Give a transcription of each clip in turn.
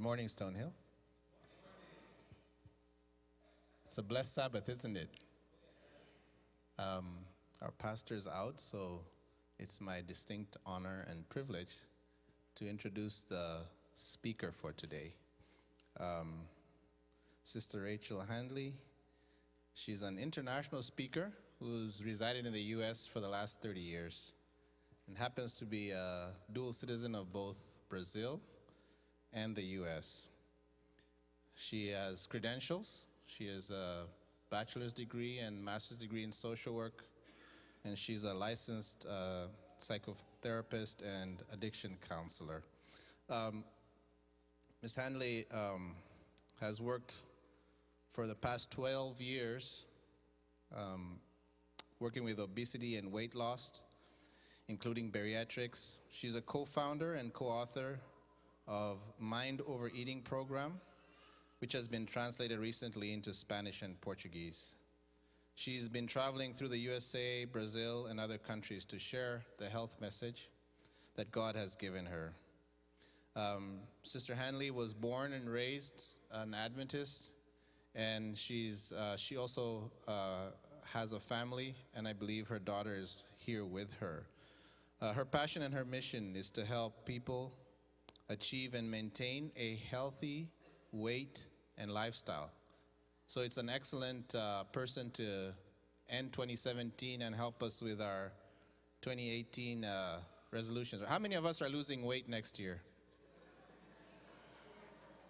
morning, Stonehill. It's a blessed Sabbath, isn't it? Our pastor's out, so it's my distinct honor and privilege to introduce the speaker for today. Sister Rachel Handley. She's an international speaker who's resided in the U.S. for the last 30 years and happens to be a dual citizen of both Brazil and the U.S. She has credentials. She has a bachelor's degree and master's degree in social work, and she's a licensed psychotherapist and addiction counselor. Ms. Handley has worked for the past 12 years working with obesity and weight loss, including bariatrics. She's a co-founder and co-author of Mind Over Eating program, which has been translated recently into Spanish and Portuguese. She's been traveling through the USA, Brazil, and other countries to share the health message that God has given her. Sister Handley was born and raised an Adventist, and she also has a family, and I believe her daughter is here with her. Her passion and her mission is to help people achieve and maintain a healthy weight and lifestyle. So it's an excellent person to end 2017 and help us with our 2018 resolutions. How many of us are losing weight next year?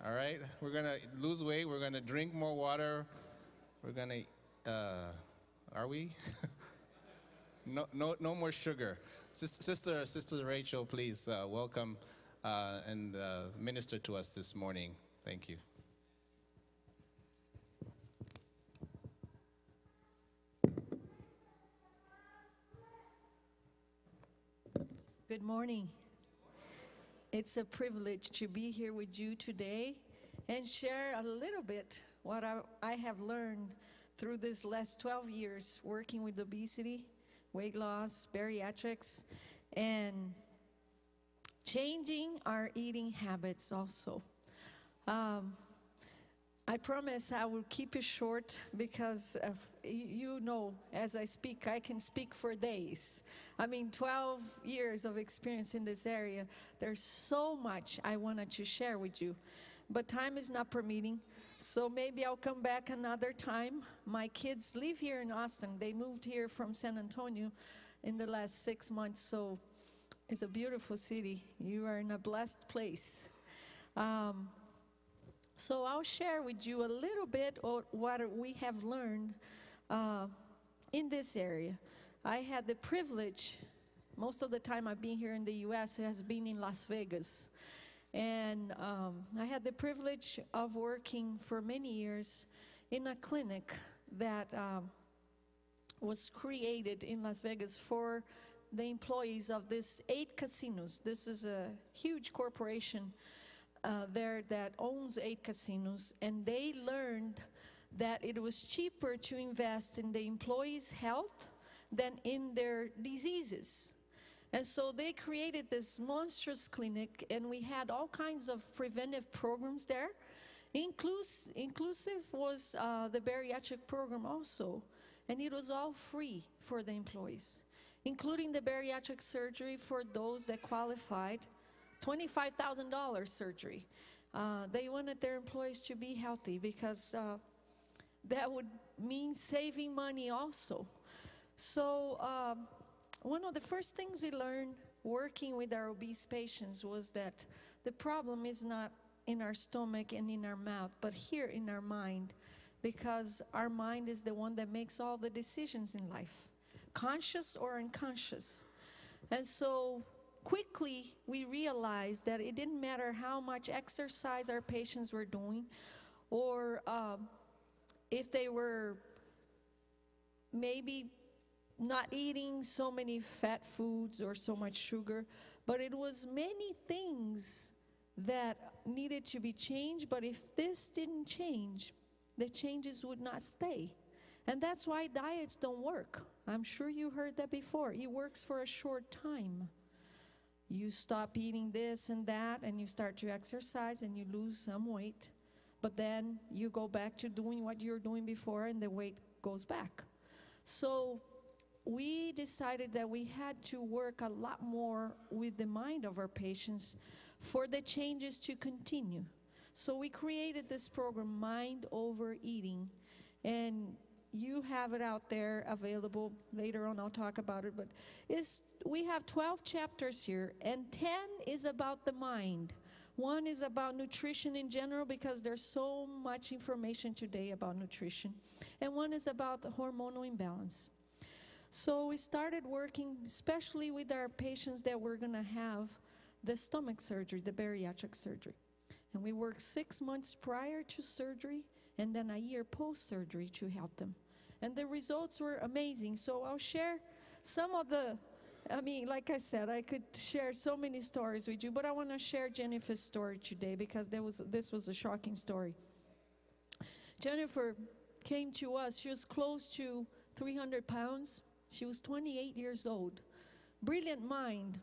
All right, we're gonna lose weight. We're gonna drink more water. We're gonna, are we? No more sugar. Sister Rachel, please welcome and minister to us this morning. Thank you. Good morning. It's a privilege to be here with you today and share a little bit what I have learned through this last 12 years working with obesity, weight loss, bariatrics, and changing our eating habits also. I promise I will keep it short because you know, as I speak, I can speak for days. I mean, 12 years of experience in this area. There's so much I wanted to share with you, but time is not permitting. So maybe I'll come back another time. My kids live here in Austin. They moved here from San Antonio in the last 6 months. So it's a beautiful city. You are in a blessed place. So I'll share with you a little bit of what we have learned in this area. I had the privilege, most of the time I've been here in the U.S., it has been in Las Vegas. And I had the privilege of working for many years in a clinic that was created in Las Vegas for the employees of these 8 casinos. This is a huge corporation there that owns 8 casinos, and they learned that it was cheaper to invest in the employees' health than in their diseases. And so they created this monstrous clinic, and we had all kinds of preventive programs there. Inclusive was the bariatric program also, and it was all free for the employees, including the bariatric surgery for those that qualified, $25,000 surgery. They wanted their employees to be healthy because that would mean saving money also. So one of the first things we learned working with our obese patients was that the problem is not in our stomach and in our mouth, but here in our mind, because our mind is the one that makes all the decisions in life, conscious or unconscious. And so quickly we realized that it didn't matter how much exercise our patients were doing, or if they were maybe not eating so many fat foods or so much sugar, but it was many things that needed to be changed. But if this didn't change, the changes would not stay. And that's why diets don't work. I'm sure you heard that before. It works for a short time. you stop eating this and that, and you start to exercise, and you lose some weight. But then you go back to doing what you were doing before, and the weight goes back. So we decided that we had to work a lot more with the mind of our patients for the changes to continue. So we created this program, Mind Over Eating, and you have it out there available. Later on I'll talk about it, but we have 12 chapters here, and 10 is about the mind. One is about nutrition in general, because there's so much information today about nutrition, and one is about the hormonal imbalance. So we started working especially with our patients that were going to have the stomach surgery, the bariatric surgery. And we worked 6 months prior to surgery and then a year post-surgery to help them. And the results were amazing. So I'll share some of the, like I said, I could share so many stories with you, but I want to share Jennifer's story today, because this was a shocking story. Jennifer came to us. She was close to 300 pounds. She was 28 years old. Brilliant mind.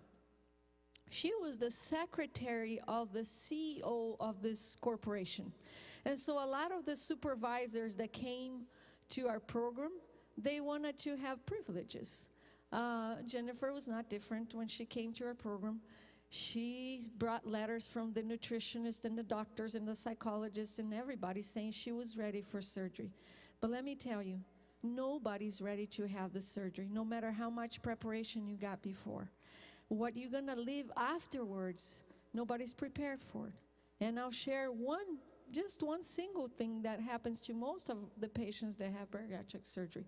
She was the secretary of the CEO of this corporation. And so a lot of the supervisors that came to our program, they wanted to have privileges. Jennifer was not different when she came to our program. She brought letters from the nutritionist and the doctors and the psychologists and everybody saying she was ready for surgery. But let me tell you, nobody's ready to have the surgery, no matter how much preparation you got before. What you're going to live afterwards, nobody's prepared for it. And I'll share just one single thing that happens to most of the patients that have bariatric surgery.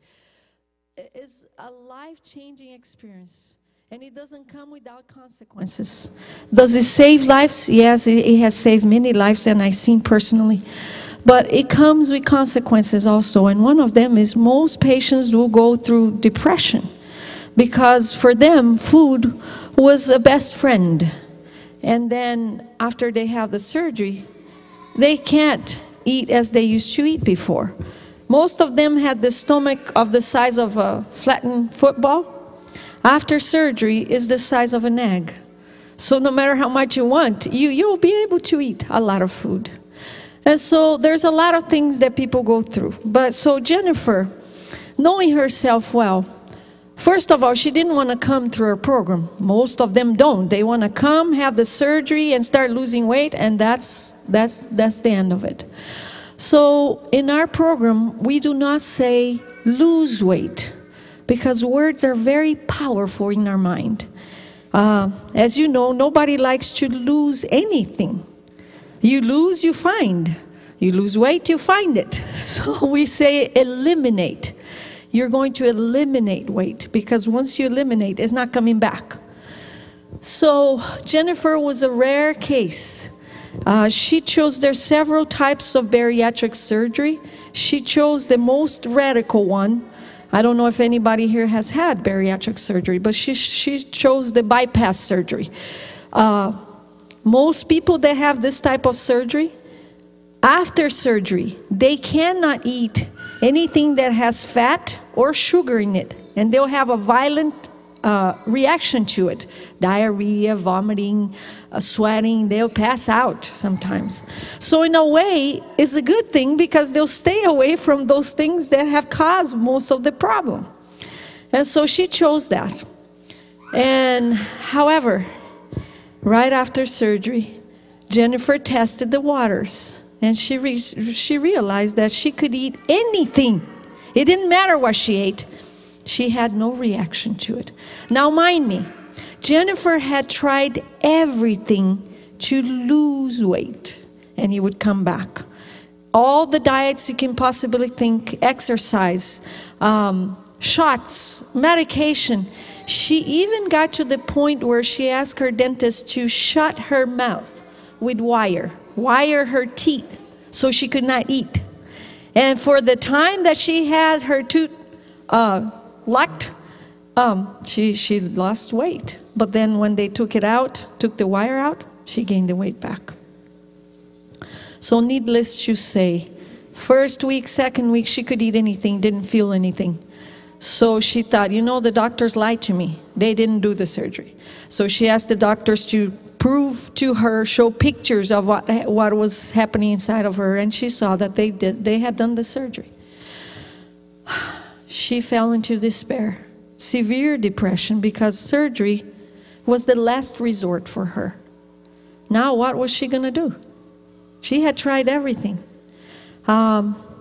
It is a life-changing experience, and it doesn't come without consequences. Does it save lives? Yes, it has saved many lives, and I've seen personally. But it comes with consequences also, and one of them is most patients will go through depression, because for them, food was a best friend. And then after they have the surgery, they can't eat as they used to eat before. Most of them had the stomach of the size of a flattened football. After surgery, is the size of an egg. So no matter how much you want, you'll be able to eat a lot of food. And so there's a lot of things that people go through. But so Jennifer, knowing herself well, first of all, she didn't want to come through her program. Most of them don't. They want to come, have the surgery, and start losing weight, and that's the end of it. So in our program, we do not say lose weight, because words are very powerful in our mind. As you know, nobody likes to lose anything. You lose, you find. You lose weight, you find it. So we say eliminate. You're going to eliminate weight, because once you eliminate, it's not coming back. So Jennifer was a rare case. She chose, there's several types of bariatric surgery. She chose the most radical one. I don't know if anybody here has had bariatric surgery, but she chose the bypass surgery. Most people that have this type of surgery, after surgery, they cannot eat anything that has fat or sugar in it, and they'll have a violent reaction to it. Diarrhea, vomiting, sweating, they'll pass out sometimes. So in a way, it's a good thing, because they'll stay away from those things that have caused most of the problem. And so she chose that. And however, right after surgery, Jennifer tested the waters, and she realized that she could eat anything. It didn't matter what she ate. She had no reaction to it. Now mind me, Jennifer had tried everything to lose weight, and it would come back. All the diets you can possibly think, exercise, shots, medication. She even got to the point where she asked her dentist to shut her mouth with wire her teeth, so she could not eat. And for the time that she had her tooth locked, she lost weight. But then when they took the wire out, she gained the weight back. So needless to say, first week, second week, she could eat anything, didn't feel anything. So she thought, you know, the doctors lied to me. They didn't do the surgery. So she asked the doctors to prove to her, show pictures of what was happening inside of her, and she saw that they had done the surgery. She fell into despair, severe depression, because surgery was the last resort for her. Now what was she going to do? She had tried everything.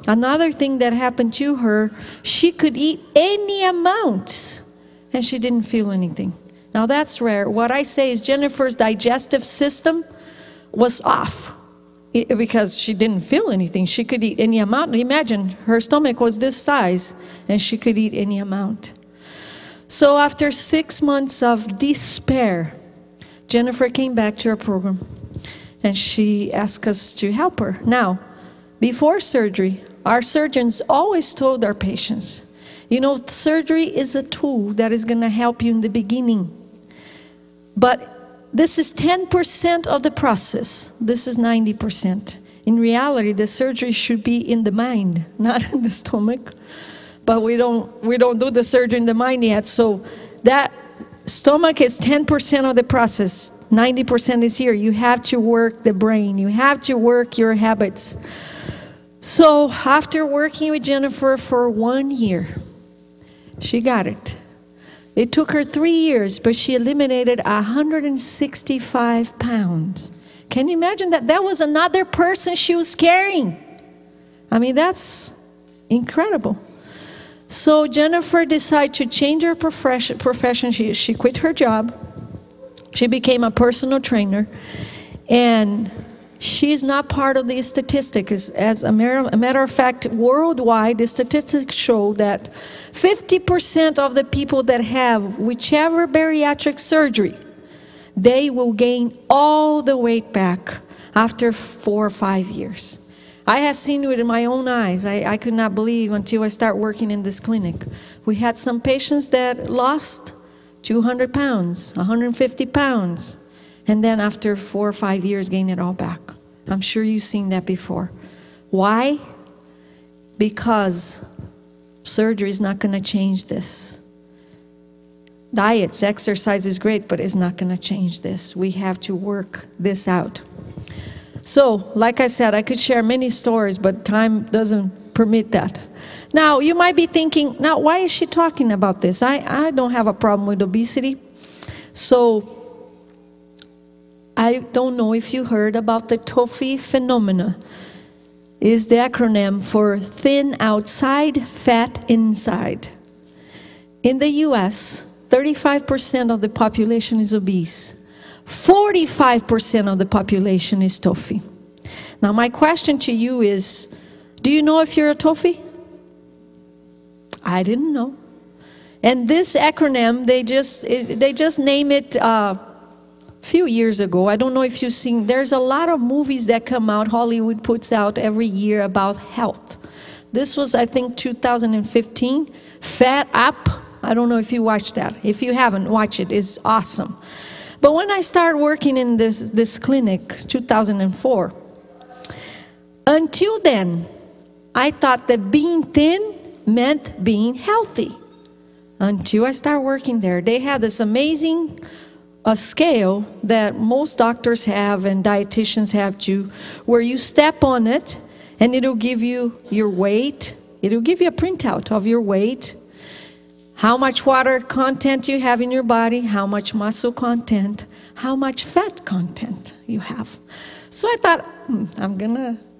Another thing that happened to her, she could eat any amount and she didn't feel anything. Now that's rare. What I say is Jennifer's digestive system was off because she didn't feel anything. She could eat any amount. Imagine her stomach was this size and she could eat any amount. So after 6 months of despair, Jennifer came back to our program and she asked us to help her. Now, before surgery, our surgeons always told our patients, you know, surgery is a tool that is going to help you in the beginning. But this is 10% of the process. This is 90%. In reality, the surgery should be in the mind, not in the stomach. But we don't do the surgery in the mind yet. So that stomach is 10% of the process. 90% is here. You have to work the brain. You have to work your habits. So after working with Jennifer for 1 year, she got it. It took her 3 years, but she eliminated 165 pounds. Can you imagine that? That was another person she was carrying. I mean, that's incredible. So Jennifer decided to change her profession. She quit her job. She became a personal trainer. And she's not part of the statistics. As a matter of fact, worldwide, the statistics show that 50% of the people that have whichever bariatric surgery, they will gain all the weight back after 4 or 5 years. I have seen it with my own eyes. I could not believe until I started working in this clinic. We had some patients that lost 200 pounds, 150 pounds. And then after 4 or 5 years, gain it all back. I'm sure you've seen that before. Why? Because surgery is not going to change this. Diets, exercise is great, but it's not going to change this. We have to work this out. So, like I said, I could share many stories, but time doesn't permit that. Now, you might be thinking, now, why is she talking about this? I don't have a problem with obesity. So, I don't know if you heard about the TOFI phenomena. Is the acronym for thin outside, fat inside. In the US, 35% of the population is obese. 45% of the population is TOFI. Now my question to you is, do you know if you're a TOFI? I didn't know. And this acronym, they just name it few years ago. I don't know if you've seen, there's a lot of movies that come out, Hollywood puts out every year about health. This was, I think, 2015, Fat Up. I don't know if you watched that. If you haven't, watch it. It's awesome. But when I started working in this clinic, 2004, until then, I thought that being thin meant being healthy. Until I started working there. They had this amazing scale that most doctors have and dietitians have too, where you step on it and it'll give you your weight. It'll give you a printout of your weight, how much water content you have in your body, how much muscle content, how much fat content you have. So I thought,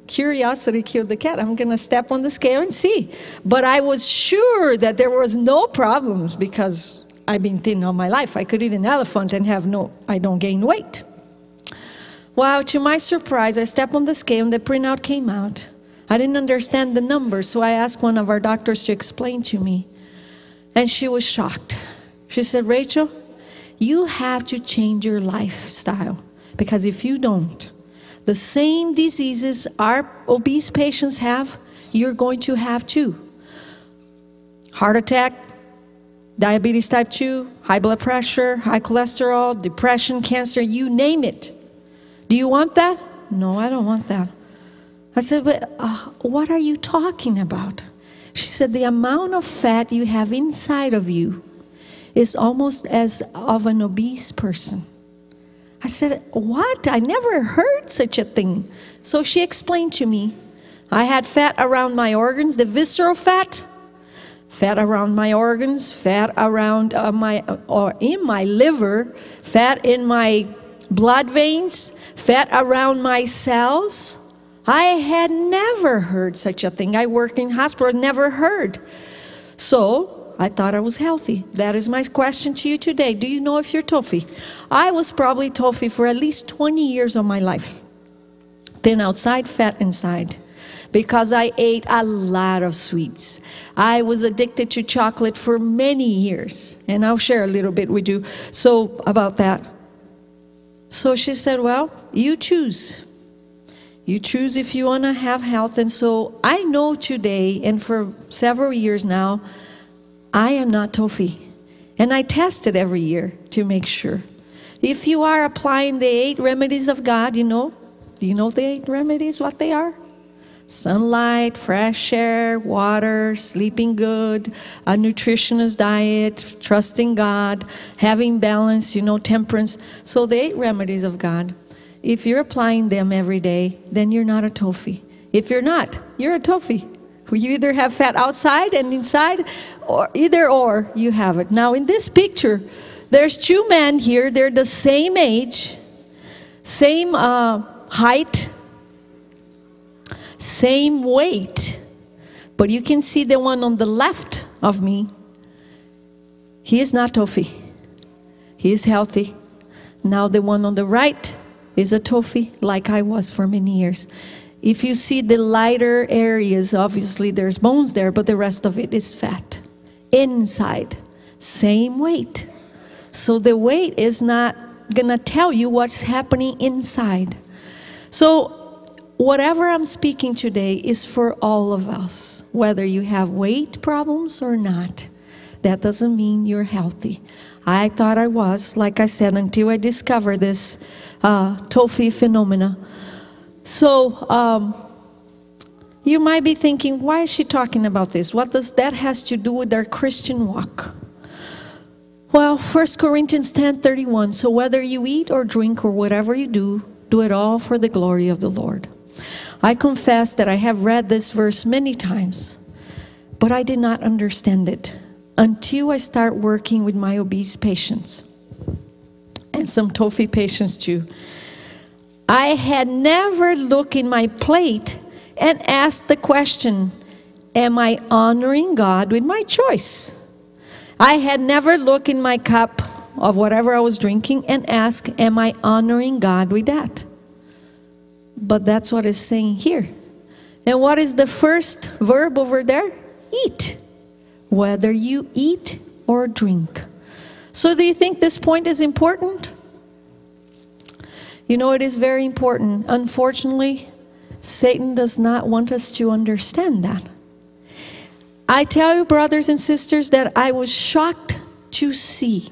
curiosity killed the cat. I'm gonna step on the scale and see. But I was sure that there was no problems because I've been thin all my life. I could eat an elephant and I don't gain weight. Well, to my surprise, I stepped on the scale and the printout came out. I didn't understand the numbers, so I asked one of our doctors to explain to me. And she was shocked. She said, Rachel, you have to change your lifestyle. Because if you don't, the same diseases our obese patients have, you're going to have too. Heart attack, diabetes type 2, high blood pressure, high cholesterol, depression, cancer, you name it. Do you want that? No, I don't want that. I said, but what are you talking about? She said, the amount of fat you have inside of you is almost as of an obese person. I said, what? I never heard such a thing. So she explained to me, I had fat around my organs, the visceral fat around my organs, fat around in my liver, fat in my blood veins, fat around my cells. I had never heard such a thing. I worked in hospitals, never heard. So I thought I was healthy. That is my question to you today. Do you know if you're toffee? I was probably toffee for at least 20 years of my life. Thin outside, fat inside. Because I ate a lot of sweets. I was addicted to chocolate for many years. And I'll share a little bit with you about that. So she said, well, you choose. You choose if you want to have health. And so I know today, and for several years now, I am not toffee. And I test it every year to make sure. If you are applying the 8 remedies of God, do you know the 8 remedies, what they are? Sunlight, fresh air, water, sleeping good, a nutritionist diet, trusting God, having balance, temperance. So the 8 remedies of God. If you're applying them every day, then you're not a toffee. If you're not, you're a toffee. You either have fat outside and inside, or either or you have it. Now in this picture, there's 2 men here. They're the same age, same height, same weight. But you can see the one on the left of me. He is not toffee. He is healthy. Now the one on the right is a toffee, like I was for many years. If you see the lighter areas, obviously there's bones there, but the rest of it is fat. Inside, same weight. So the weight is not gonna tell you what's happening inside. So whatever I'm speaking today is for all of us, whether you have weight problems or not. That doesn't mean you're healthy. I thought I was, like I said, until I discovered this toffee phenomena. So you might be thinking, why is she talking about this? What does that has to do with our Christian walk? Well, 1 Corinthians 10:31. So whether you eat or drink or whatever you do, do it all for the glory of the Lord. I confess that I have read this verse many times, but I did not understand it until I start working with my obese patients and some toffee patients too. I had never looked in my plate and asked the question, am I honoring God with my choice? I had never looked in my cup of whatever I was drinking and asked, am I honoring God with that? But that's what it's saying here. And what is the first verb over there? Eat. Whether you eat or drink. So do you think this point is important? It is very important. Unfortunately, Satan does not want us to understand that. I tell you, brothers and sisters, that I was shocked to see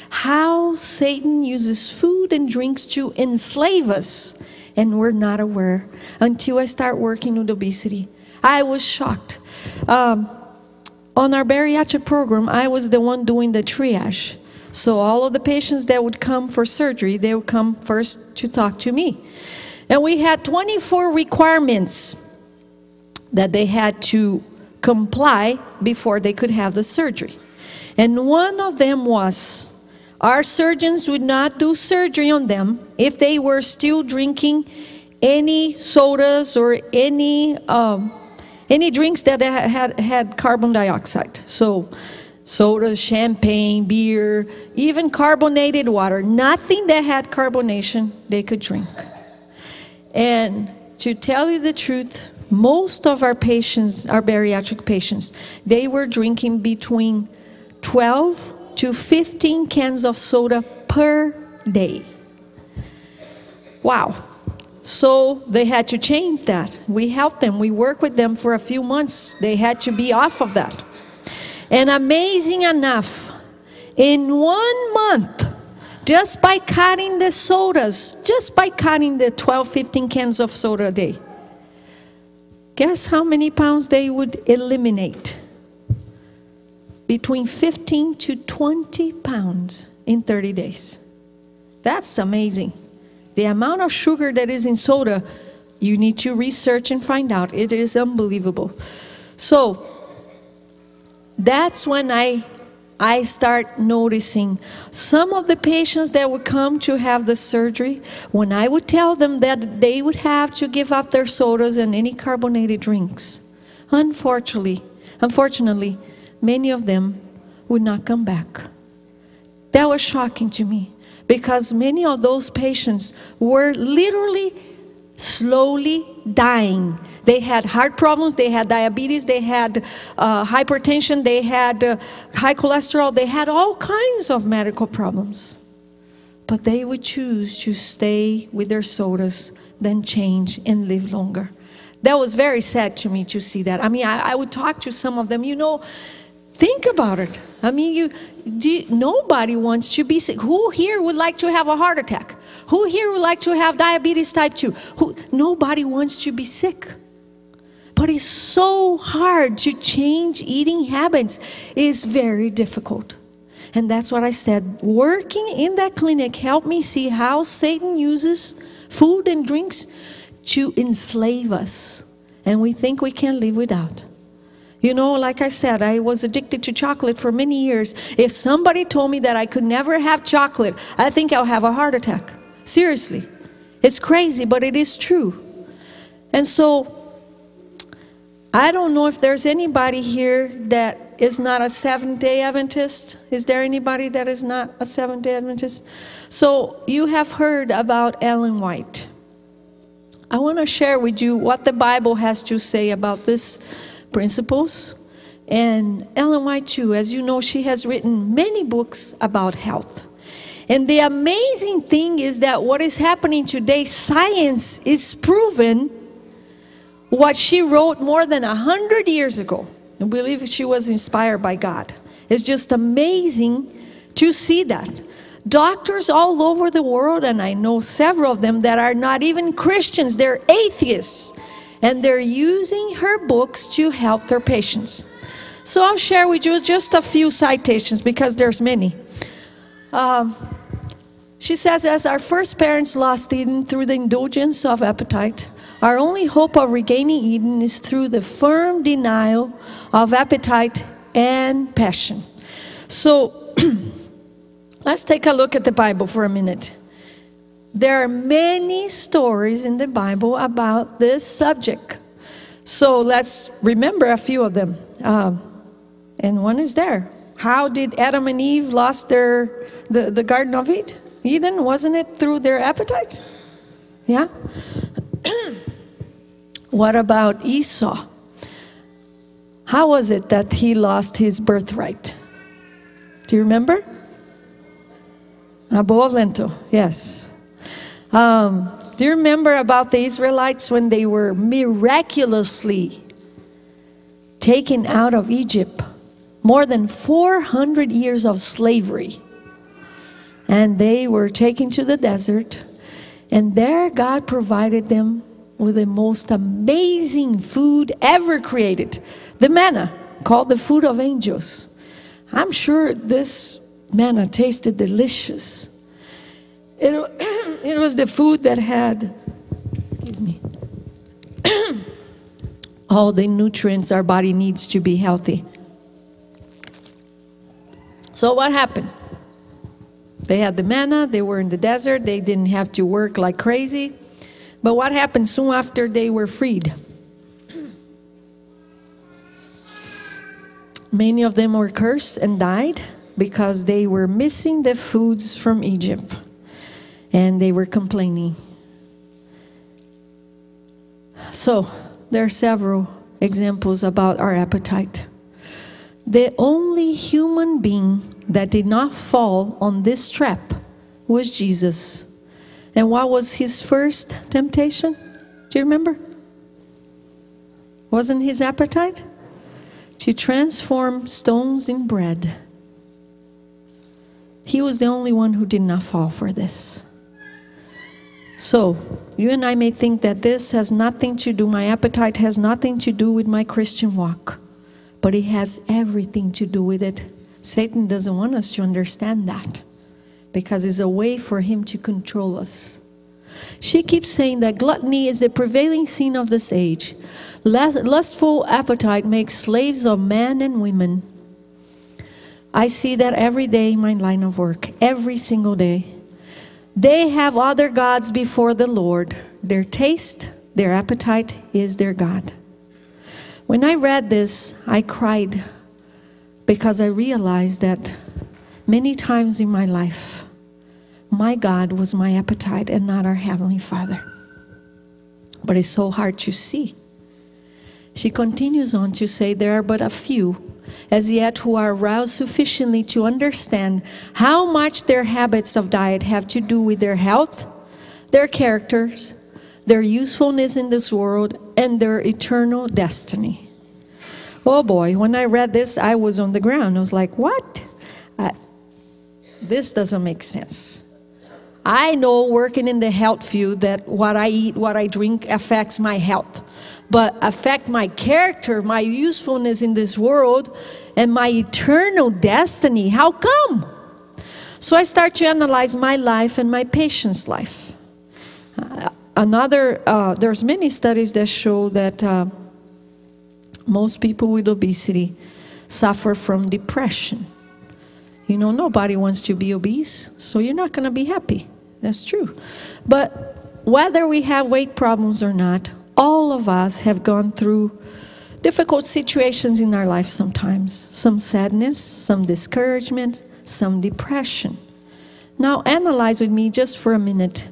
how Satan uses food and drinks to enslave us, and we're not aware until I start working with obesity. I was shocked. On our bariatric program, I was the one doing the triage. So all of the patients that would come for surgery, they would come first to talk to me. And we had 24 requirements that they had to comply before they could have the surgery. And one of them was, our surgeons would not do surgery on them if they were still drinking any sodas or any drinks that had carbon dioxide. So sodas, champagne, beer, even carbonated water, nothing that had carbonation they could drink. And to tell you the truth, most of our patients, our bariatric patients, they were drinking between 12 to 15 cans of soda per day. Wow. So they had to change that. We helped them. We worked with them for a few months. They had to be off of that. And amazing enough, in 1 month, just by cutting the sodas, just by cutting the 12, 15 cans of soda a day, Guess how many pounds they would eliminate? Between 15 to 20 pounds in 30 days. That's amazing. The amount of sugar that is in soda, you need to research and find out. It is unbelievable. So that's when I start noticing some of the patients that would come to have the surgery, when I would tell them that they would have to give up their sodas and any carbonated drinks, unfortunately, many of them would not come back. That was shocking to me, because many of those patients were literally slowly dying. They had heart problems, they had diabetes, they had hypertension, they had high cholesterol, they had all kinds of medical problems. But they would choose to stay with their sodas than change and live longer. That was very sad to me to see that. I mean, I would talk to some of them, think about it. I mean, nobody wants to be sick. Who here would like to have a heart attack? Who here would like to have diabetes type 2? Nobody wants to be sick. But it's so hard to change eating habits. It's very difficult. And that's what I said. Working in that clinic helped me see how Satan uses food and drinks to enslave us. And we think we can live without. Like I said, I was addicted to chocolate for many years. If somebody told me that I could never have chocolate, I think I'll have a heart attack. Seriously. It's crazy, but it is true. And so, I don't know if there's anybody here that is not a Seventh-day Adventist. Is there anybody that is not a Seventh-day Adventist? So you have heard about Ellen White. I want to share with you what the Bible has to say about these principles. And Ellen White too, as you know, she has written many books about health. And the amazing thing is that what is happening today, science is proven what she wrote more than 100 years ago. I believe she was inspired by God. It's just amazing to see that. Doctors all over the world, and I know several of them that are not even Christians, they're atheists. And they're using her books to help their patients. So I'll share with you just a few citations because there's many. She says, as our first parents lost Eden through the indulgence of appetite, our only hope of regaining Eden is through the firm denial of appetite and passion. So let's take a look at the Bible for a minute. There are many stories in the Bible about this subject. So let's remember a few of them. And one is there. How did Adam and Eve lost the Garden of Eden? Wasn't it through their appetite? Yeah. What about Esau? How was it that he lost his birthright? Do you remember? A bowl of lentil, yes. Do you remember about the Israelites when they were miraculously taken out of Egypt? More than 400 years of slavery. And they were taken to the desert. And there God provided them with the most amazing food ever created. The manna, called the food of angels. I'm sure this manna tasted delicious. It was the food that had, all the nutrients our body needs to be healthy. So what happened? They had the manna, they were in the desert, they didn't have to work like crazy. But what happened soon after they were freed? Many of them were cursed and died because they were missing the foods from Egypt. And they were complaining. So, there are several examples about our appetite. The only human being that did not fall on this trap was Jesus. And what was his first temptation? Do you remember? Wasn't his appetite? To transform stones in bread. He was the only one who did not fall for this. So, you and I may think that this has nothing to do, my appetite has nothing to do with my Christian walk. But it has everything to do with it. Satan doesn't want us to understand that, because it's a way for him to control us. She keeps saying that gluttony is the prevailing sin of this age. Lustful appetite makes slaves of men and women. I see that every day in my line of work, every single day. They have other gods before the Lord. Their taste, their appetite is their God. When I read this, I cried, because I realized that many times in my life, my God was my appetite and not our Heavenly Father. But it's so hard to see. She continues on to say, there are but a few as yet who are aroused sufficiently to understand how much their habits of diet have to do with their health, their characters, their usefulness in this world, and their eternal destiny. Oh boy, when I read this, I was on the ground. I was like, what? This doesn't make sense. I know, working in the health field, that what I eat, what I drink affects my health. But affect my character, my usefulness in this world, and my eternal destiny. How come? So I start to analyze my life and my patient's life. There's many studies that show that most people with obesity suffer from depression. You know, nobody wants to be obese, so you're not going to be happy. That's true. But whether we have weight problems or not, all of us have gone through difficult situations in our life sometimes. Some sadness, some discouragement, some depression. Now analyze with me just for a minute.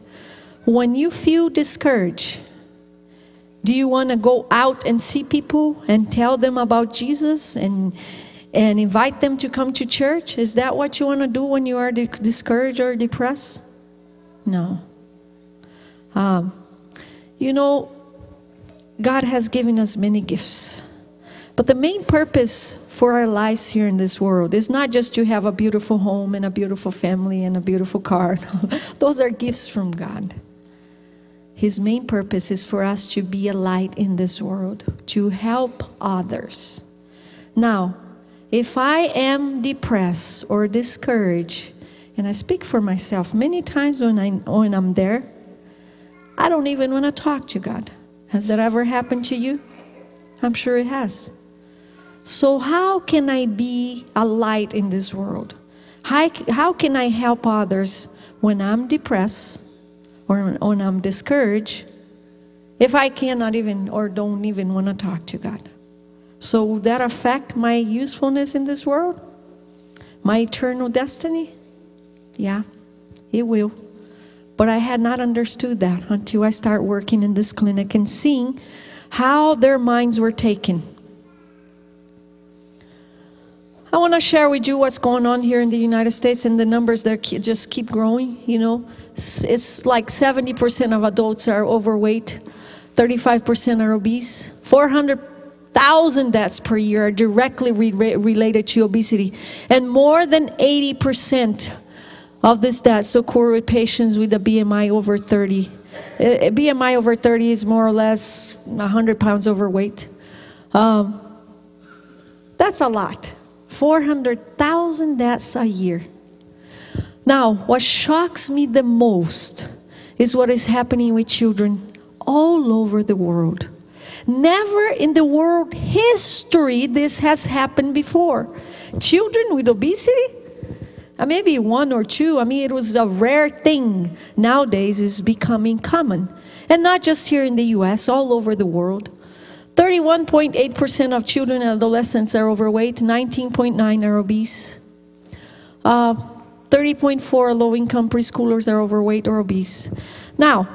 When you feel discouraged, do you want to go out and see people and tell them about Jesus and invite them to come to church? Is that what you want to do when you are discouraged or depressed? No. You know, God has given us many gifts. But the main purpose for our lives here in this world is not just to have a beautiful home and a beautiful family and a beautiful car. Those are gifts from God. His main purpose is for us to be a light in this world, to help others. Now, if I am depressed or discouraged, and I speak for myself, many times when I'm there, I don't even want to talk to God. Has that ever happened to you? I'm sure it has. So how can I be a light in this world? How can I help others when I'm depressed or when I'm discouraged, if I cannot even or don't even want to talk to God? So will that affect my usefulness in this world? My eternal destiny? Yeah, it will. But I had not understood that until I started working in this clinic and seeing how their minds were taken. I want to share with you what's going on here in the United States, and the numbers that just keep growing. You know, it's like 70% of adults are overweight, 35% are obese, 400,000 deaths per year are directly related to obesity, and more than 80% of these deaths occur with patients with a BMI over 30. BMI over 30 is more or less 100 pounds overweight. That's a lot. 400,000 deaths a year. Now, what shocks me the most is what is happening with children all over the world. Never in the world history this has happened before. Children with obesity? Maybe one or two. I mean, it was a rare thing. Nowadays, it's becoming common. And not just here in the U.S., all over the world. 31.8% of children and adolescents are overweight. 19.9% are obese. 30.4% low-income preschoolers are overweight or obese. Now,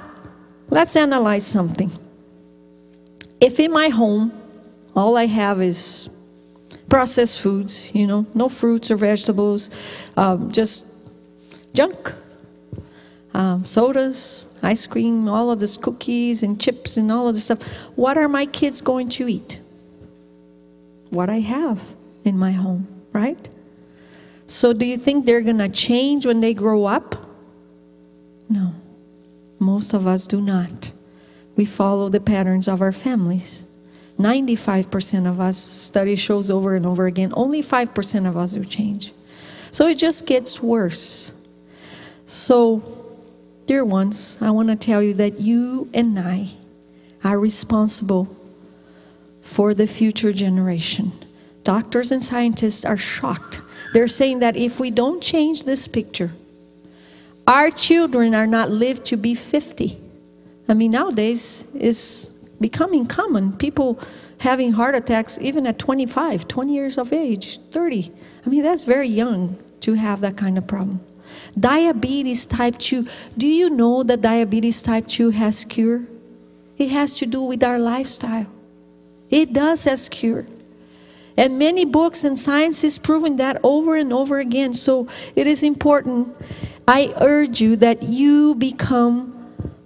let's analyze something. If in my home, all I have is processed foods, you know, no fruits or vegetables, just junk. Sodas, ice cream, all of this, cookies and chips and all of this stuff. What are my kids going to eat? What I have in my home, right? So do you think they're going to change when they grow up? No. Most of us do not. We follow the patterns of our families. 95% of us, study shows over and over again, only 5% of us will change. So it just gets worse. So, dear ones, I want to tell you that you and I are responsible for the future generation. Doctors and scientists are shocked. They're saying that if we don't change this picture, our children are not lived to be 50. I mean, nowadays it's becoming common. People having heart attacks even at 25, 20 years of age, 30. I mean, that's very young to have that kind of problem. Diabetes type 2. Do you know that diabetes type 2 has cure? It has to do with our lifestyle. It does has cure. And many books and science is proving that over and over again. So it is important. I urge you that you become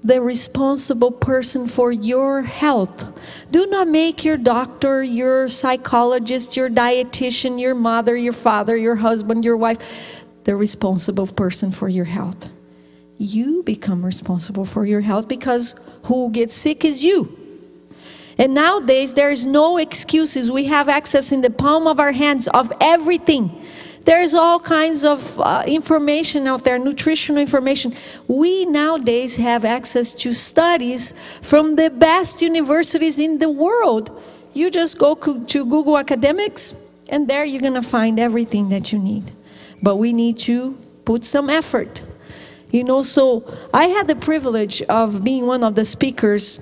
the responsible person for your health. Do not make your doctor, your psychologist, your dietitian, your mother, your father, your husband, your wife, the responsible person for your health. You become responsible for your health, because who gets sick is you. And nowadays, there is no excuses. We have access in the palm of our hands of everything. There's all kinds of information out there, nutritional information. We nowadays have access to studies from the best universities in the world. You just go to Google Academics, and there you're going to find everything that you need. But we need to put some effort. You know, so I had the privilege of being one of the speakers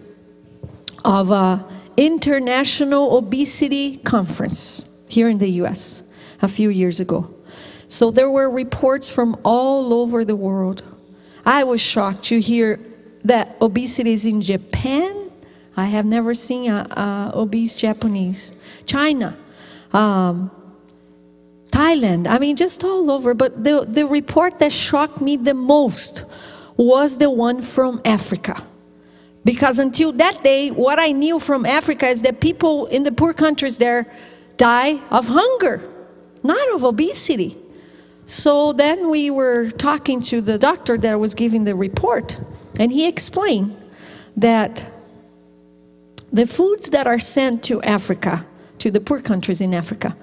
of an international obesity conference here in the U.S. a few years ago. So there were reports from all over the world. I was shocked to hear that obesity is in Japan. I have never seen a obese Japanese. China, Thailand, I mean, just all over. But the report that shocked me the most was the one from Africa. Because until that day, what I knew from Africa is that people in the poor countries there die of hunger, not of obesity. So then we were talking to the doctor that was giving the report, and he explained that the foods that are sent to Africa, to the poor countries in Africa,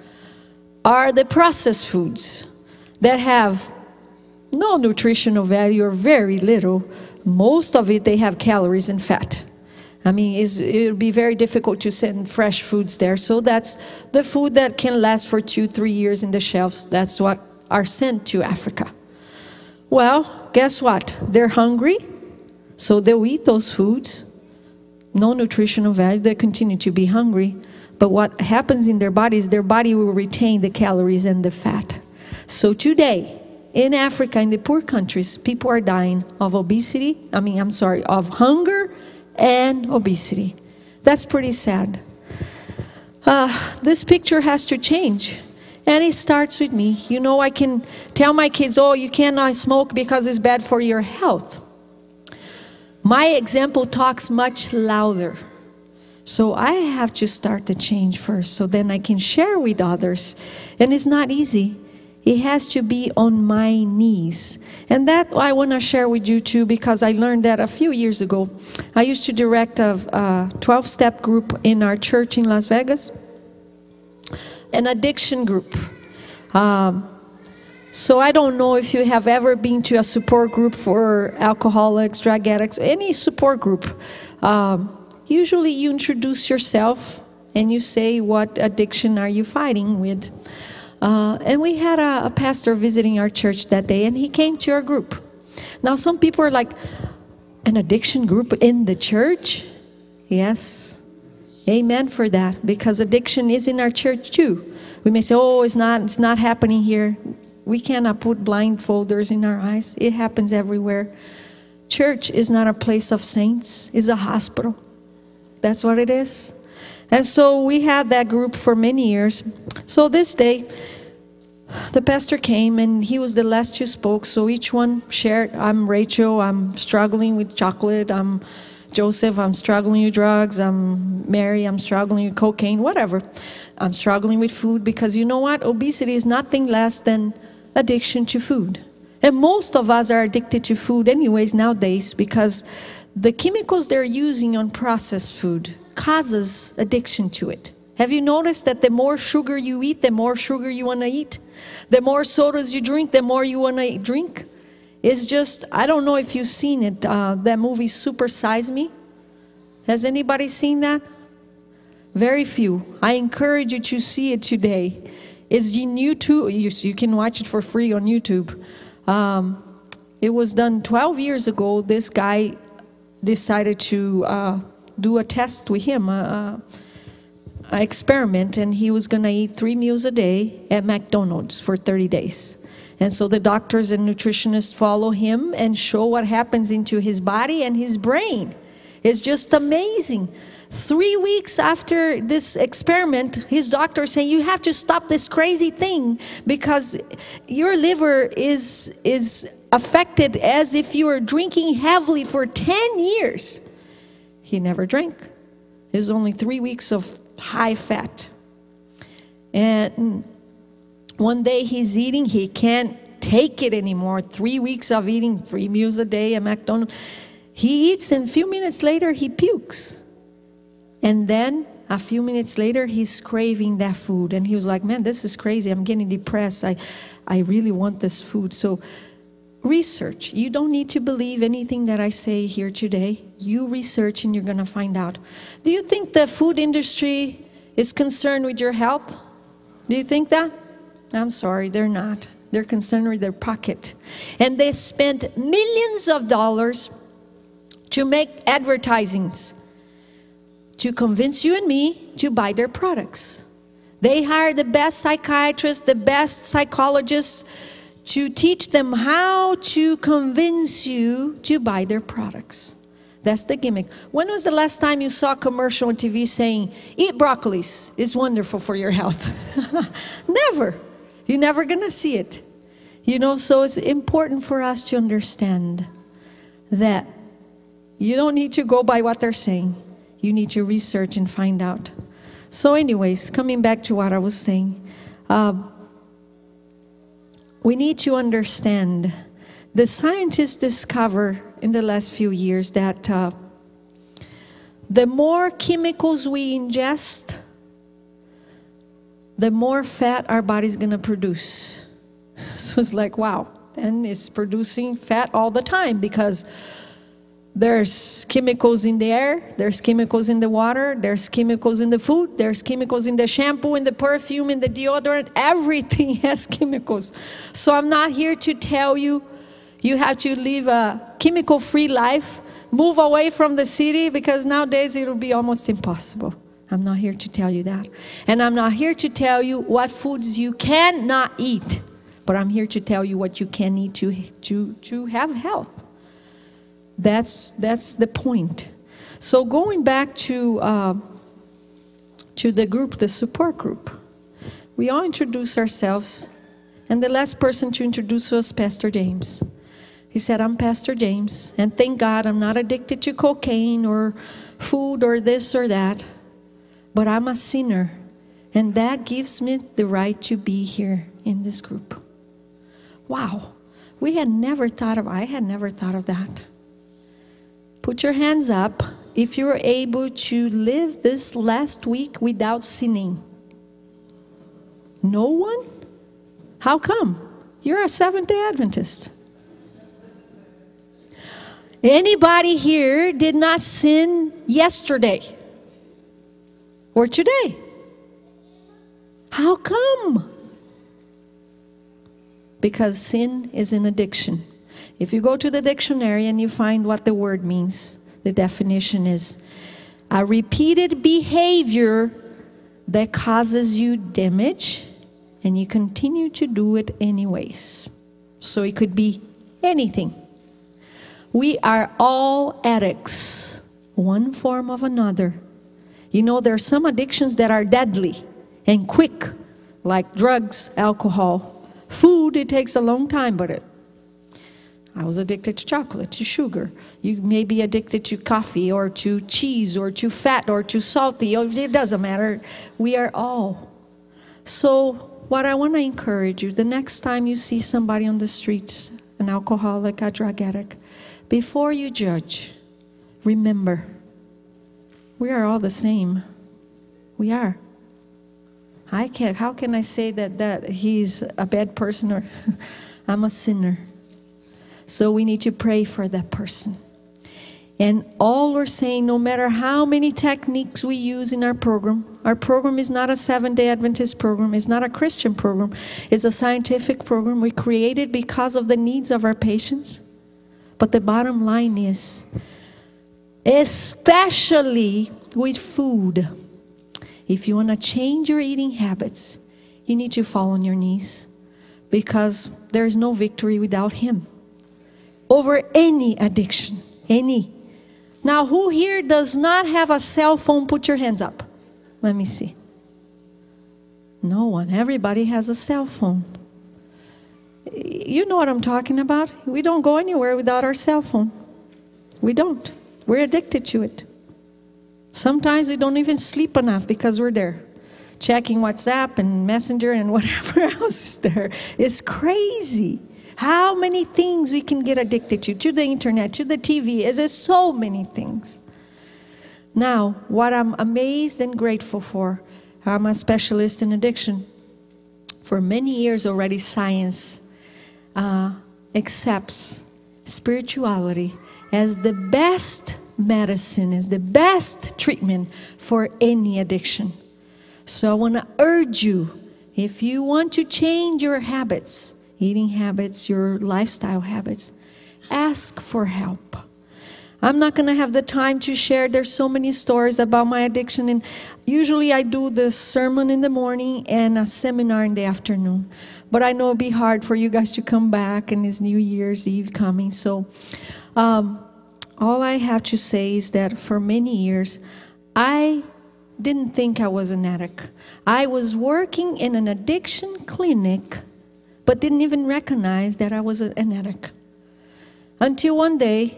are the processed foods that have no nutritional value or very little. Most of it, they have calories and fat. I mean, it would be very difficult to send fresh foods there. So that's the food that can last for 2-3 years in the shelves. That's what are sent to Africa. Well, guess what? They're hungry, so they'll eat those foods. No nutritional value. They continue to be hungry. But what happens in their bodies, their body will retain the calories and the fat. So today, in Africa, in the poor countries, people are dying of obesity. Of hunger and obesity. That's pretty sad. This picture has to change. And it starts with me. You know, I can tell my kids, oh, you cannot smoke because it's bad for your health. My example talks much louder. So I have to start the change first, so then I can share with others. And it's not easy. It has to be on my knees. And that I want to share with you too, because I learned that a few years ago. I used to direct a 12-step group in our church in Las Vegas. An addiction group. So I don't know if you have ever been to a support group for alcoholics, drug addicts, any support group. Usually you introduce yourself and you say what addiction are you fighting with. And we had a pastor visiting our church that day, and he came to our group. Now some people are like, an addiction group in the church? Yes. Amen for that, because addiction is in our church too. We may say, oh, it's not happening here. We cannot put blindfolders in our eyes. It happens everywhere. Church is not a place of saints. It's a hospital. That's what it is. And so we had that group for many years. So this day, the pastor came, and he was the last who spoke. So each one shared, I'm Rachel, I'm struggling with chocolate. I'm Joseph, I'm struggling with drugs. I'm Mary, I'm struggling with cocaine, whatever. I'm struggling with food, because you know what? Obesity is nothing less than addiction to food. And most of us are addicted to food anyways nowadays, because the chemicals they're using on processed food causes addiction to it. Have you noticed that the more sugar you eat, the more sugar you want to eat? The more sodas you drink, the more you want to drink? It's just, I don't know if you've seen it, that movie Super Size Me. Has anybody seen that? Very few. I encourage you to see it today. It's in YouTube. You can watch it for free on YouTube. It was done 12 years ago. This guy decided to do a test with him, an experiment, and he was going to eat 3 meals a day at McDonald's for 30 days. And so the doctors and nutritionists follow him and show what happens into his body and his brain. It's just amazing. 3 weeks after this experiment, his doctor saying, you have to stop this crazy thing because your liver is affected as if you were drinking heavily for 10 years. He never drank. It was only 3 weeks of high fat. And one day he's eating, he can't take it anymore. 3 weeks of eating 3 meals a day at McDonald's. He eats, and a few minutes later he pukes. And then a few minutes later, he's craving that food. And he was like, man, this is crazy. I'm getting depressed. I really want this food. So research. You don't need to believe anything that I say here today. You research and you're going to find out. Do you think the food industry is concerned with your health? Do you think that? I'm sorry, they're not. They're concerned with their pocket. And they spent millions of dollars to make advertisings to convince you and me to buy their products. They hire the best psychiatrists, the best psychologists to teach them how to convince you to buy their products. That's the gimmick. When was the last time you saw a commercial on TV saying, eat broccolis, it's wonderful for your health? Never. You're never going to see it. You know, so it's important for us to understand that you don't need to go by what they're saying. You need to research and find out. So anyways, coming back to what I was saying, we need to understand. The scientists discover in the last few years that the more chemicals we ingest, the more fat our body's going to produce. So it's like, wow, and it's producing fat all the time because there's chemicals in the air, there's chemicals in the water, there's chemicals in the food, there's chemicals in the shampoo, in the perfume, in the deodorant. Everything has chemicals. So I'm not here to tell you you have to live a chemical-free life, move away from the city, because nowadays it will be almost impossible. I'm not here to tell you that. And I'm not here to tell you what foods you cannot eat, but I'm here to tell you what you can eat to have health. That's the point. So going back to the group, the support group, we all introduce ourselves, and the last person to introduce was Pastor James. He said, I'm Pastor James, and thank God I'm not addicted to cocaine or food or this or that, but I'm a sinner, and that gives me the right to be here in this group. Wow, I had never thought of that. Put your hands up if you're able to live this last week without sinning. No one? How come? You're a Seventh-day Adventist. Anybody here did not sin yesterday or today? How come? Because sin is an addiction. If you go to the dictionary and you find what the word means, the definition is a repeated behavior that causes you damage and you continue to do it anyways. So it could be anything. We are all addicts, one form of another. You know, there are some addictions that are deadly and quick, like drugs, alcohol. Food, it takes a long time, but I was addicted to chocolate, to sugar. You may be addicted to coffee or to cheese or to fat or to salty. It doesn't matter. We are all. So what I want to encourage you, the next time you see somebody on the streets, an alcoholic, a drug addict, before you judge, remember, we are all the same. We are. How can I say that he's a bad person or I'm a sinner? So we need to pray for that person. And all we're saying, no matter how many techniques we use in our program is not a Seventh-day Adventist program. It's not a Christian program. It's a scientific program. We created because of the needs of our patients. But the bottom line is, especially with food, if you want to change your eating habits, you need to fall on your knees, because there is no victory without Him over any addiction, any. Now, who here does not have a cell phone? Put your hands up. Let me see. No one. Everybody has a cell phone. You know what I'm talking about. We don't go anywhere without our cell phone. We don't. We're addicted to it. Sometimes we don't even sleep enough because we're there, checking WhatsApp and Messenger and whatever else is there. It's crazy how many things we can get addicted to the internet, to the TV. There's so many things. Now, what I'm amazed and grateful for, I'm a specialist in addiction. For many years already, science accepts spirituality as the best medicine, is the best treatment for any addiction. So I want to urge you, if you want to change your habits, eating habits, your lifestyle habits, ask for help. I'm not going to have the time to share. There's so many stories about my addiction, and usually I do the sermon in the morning and a seminar in the afternoon. But I know it'll be hard for you guys to come back, and it's New Year's Eve coming. So all I have to say is that for many years, I didn't think I was an addict. I was working in an addiction clinic, but didn't even recognize that I was an addict. Until one day,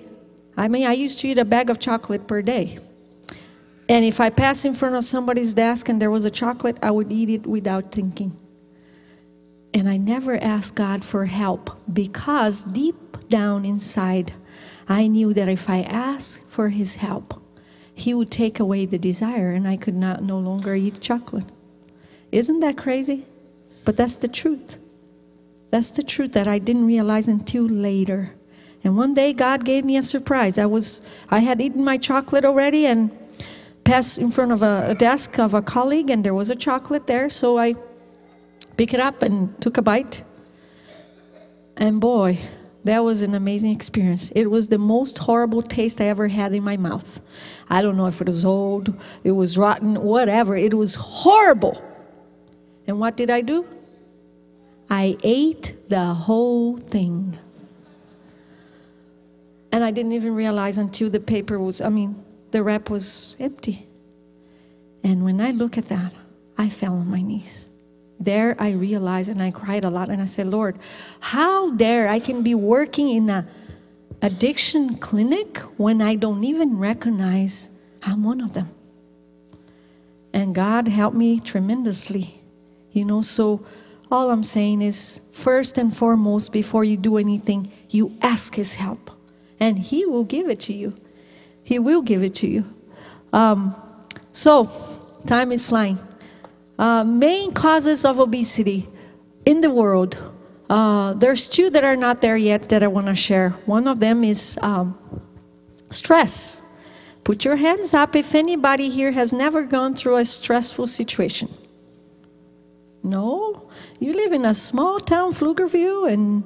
I used to eat a bag of chocolate per day. And if I passed in front of somebody's desk and there was a chocolate, I would eat it without thinking. And I never asked God for help, because deep down inside, I knew that if I asked for His help, He would take away the desire and I could no longer eat chocolate. Isn't that crazy? But that's the truth. That's the truth that I didn't realize until later. And one day God gave me a surprise. I had eaten my chocolate already and passed in front of a desk of a colleague, and there was a chocolate there. So I picked it up and took a bite. And boy, that was an amazing experience. It was the most horrible taste I ever had in my mouth. I don't know if it was old, it was rotten, whatever. It was horrible. And what did I do? I ate the whole thing. And I didn't even realize until the the wrap was empty. And when I look at that, I fell on my knees. There I realized, and I cried a lot, and I said, Lord, how dare I can be working in an addiction clinic when I don't even recognize I'm one of them. And God helped me tremendously. So all I'm saying is, first and foremost, before you do anything, you ask His help. And He will give it to you. He will give it to you. So, time is flying. Main causes of obesity in the world. There's two that are not there yet that I want to share. One of them is stress. Put your hands up if anybody here has never gone through a stressful situation. No? You live in a small town, Pflugerville, and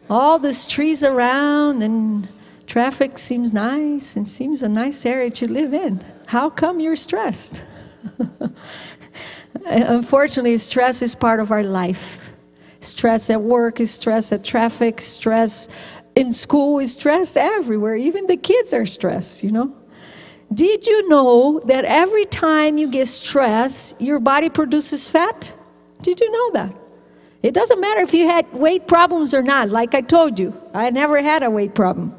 all these trees around, and traffic seems nice and seems a nice area to live in. How come you're stressed? Unfortunately, stress is part of our life. Stress at work is stress at traffic, stress in school is stress everywhere. Even the kids are stressed, Did you know that every time you get stressed, your body produces fat? Did you know that? It doesn't matter if you had weight problems or not. Like I told you, I never had a weight problem.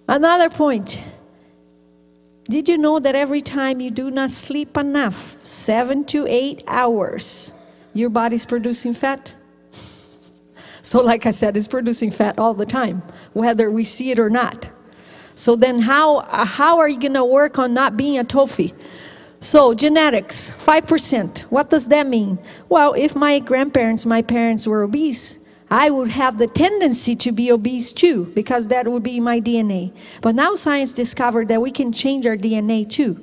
Another point. Did you know that every time you do not sleep enough, 7 to 8 hours, your body's producing fat? So like I said, it's producing fat all the time, whether we see it or not. So then how are you going to work on not being a TOFI? So genetics, 5%. What does that mean? Well, if my parents were obese, I would have the tendency to be obese too, because that would be my DNA. But now science discovered that we can change our DNA too.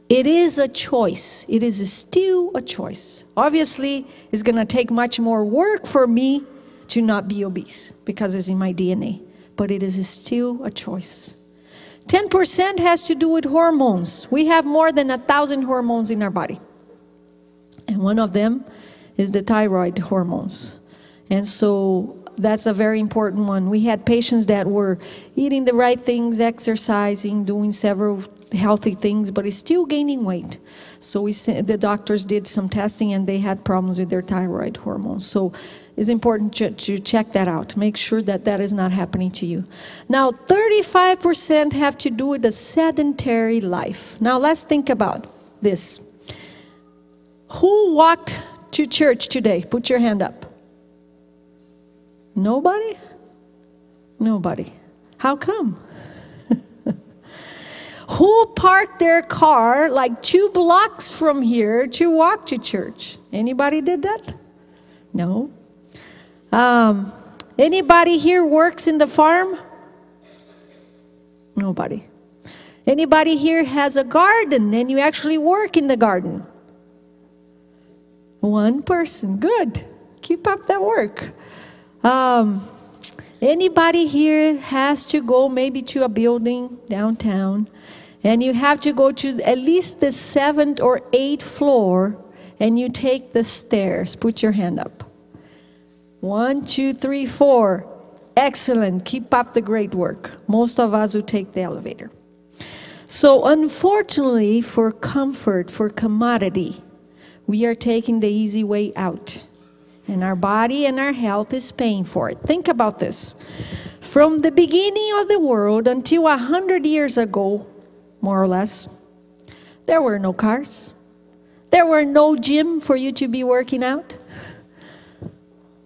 It is a choice. It is still a choice. Obviously, it's going to take much more work for me to not be obese because it's in my DNA. But it is still a choice. 10% has to do with hormones. We have more than 1,000 hormones in our body. And one of them is the thyroid hormones. And so that's a very important one. We had patients that were eating the right things, exercising, doing several healthy things, but is still gaining weight. So the doctors did some testing and they had problems with their thyroid hormones. So it's important to check that out. Make sure that that is not happening to you. Now, 35% have to do with a sedentary life. Now, let's think about this. Who walked to church today? Put your hand up. Nobody? Nobody. How come? Who parked their car like 2 blocks from here to walk to church? Anybody did that? No. Anybody here works in the farm? Nobody. Anybody here has a garden and you actually work in the garden? One person. Good. Keep up that work. Anybody here has to go maybe to a building downtown and you have to go to at least the 7th or 8th floor and you take the stairs? Put your hand up. 1, 2, 3, 4. Excellent. Keep up the great work. Most of us will take the elevator. So unfortunately, for comfort, for commodity, we are taking the easy way out. And our body and our health is paying for it. Think about this. From the beginning of the world until 100 years ago, more or less, there were no cars. There were no gym for you to be working out.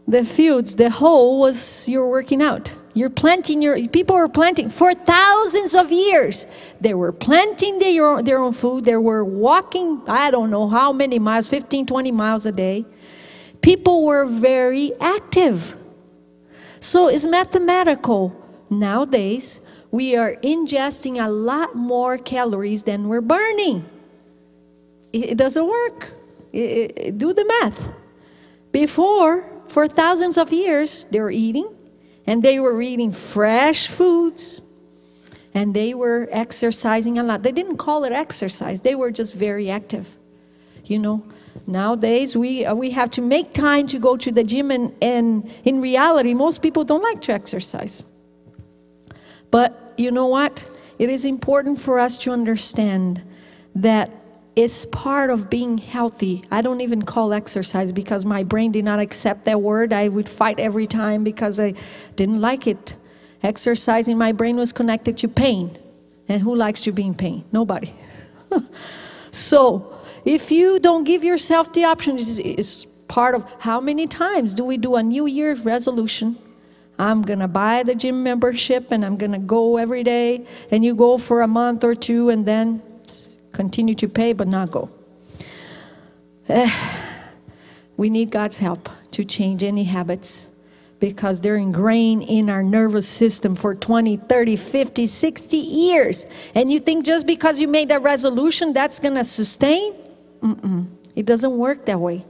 The fields, the whole was you're working out. People were planting for thousands of years. They were planting their own food. They were walking, I don't know how many miles, 15, 20 miles a day. People were very active. So it's mathematical. Nowadays, we are ingesting a lot more calories than we're burning. It doesn't work. Do the math. Before, for thousands of years, they were eating, and they were eating fresh foods, and they were exercising a lot. They didn't call it exercise. They were just very active. You know, nowadays we have to make time to go to the gym, and in reality, most people don't like to exercise. But you know what? It is important for us to understand that it's part of being healthy. I don't even call exercise because my brain did not accept that word. I would fight every time because I didn't like it. Exercise in my brain was connected to pain. And who likes to be in pain? Nobody. So if you don't give yourself the option, it's part of how many times do we do a New Year's resolution? I'm going to buy the gym membership and I'm going to go every day. And you go for a month or two and then continue to pay but not go. We need God's help to change any habits because they're ingrained in our nervous system for 20, 30, 50, 60 years. And you think just because you made that resolution, that's going to sustain? It doesn't work that way.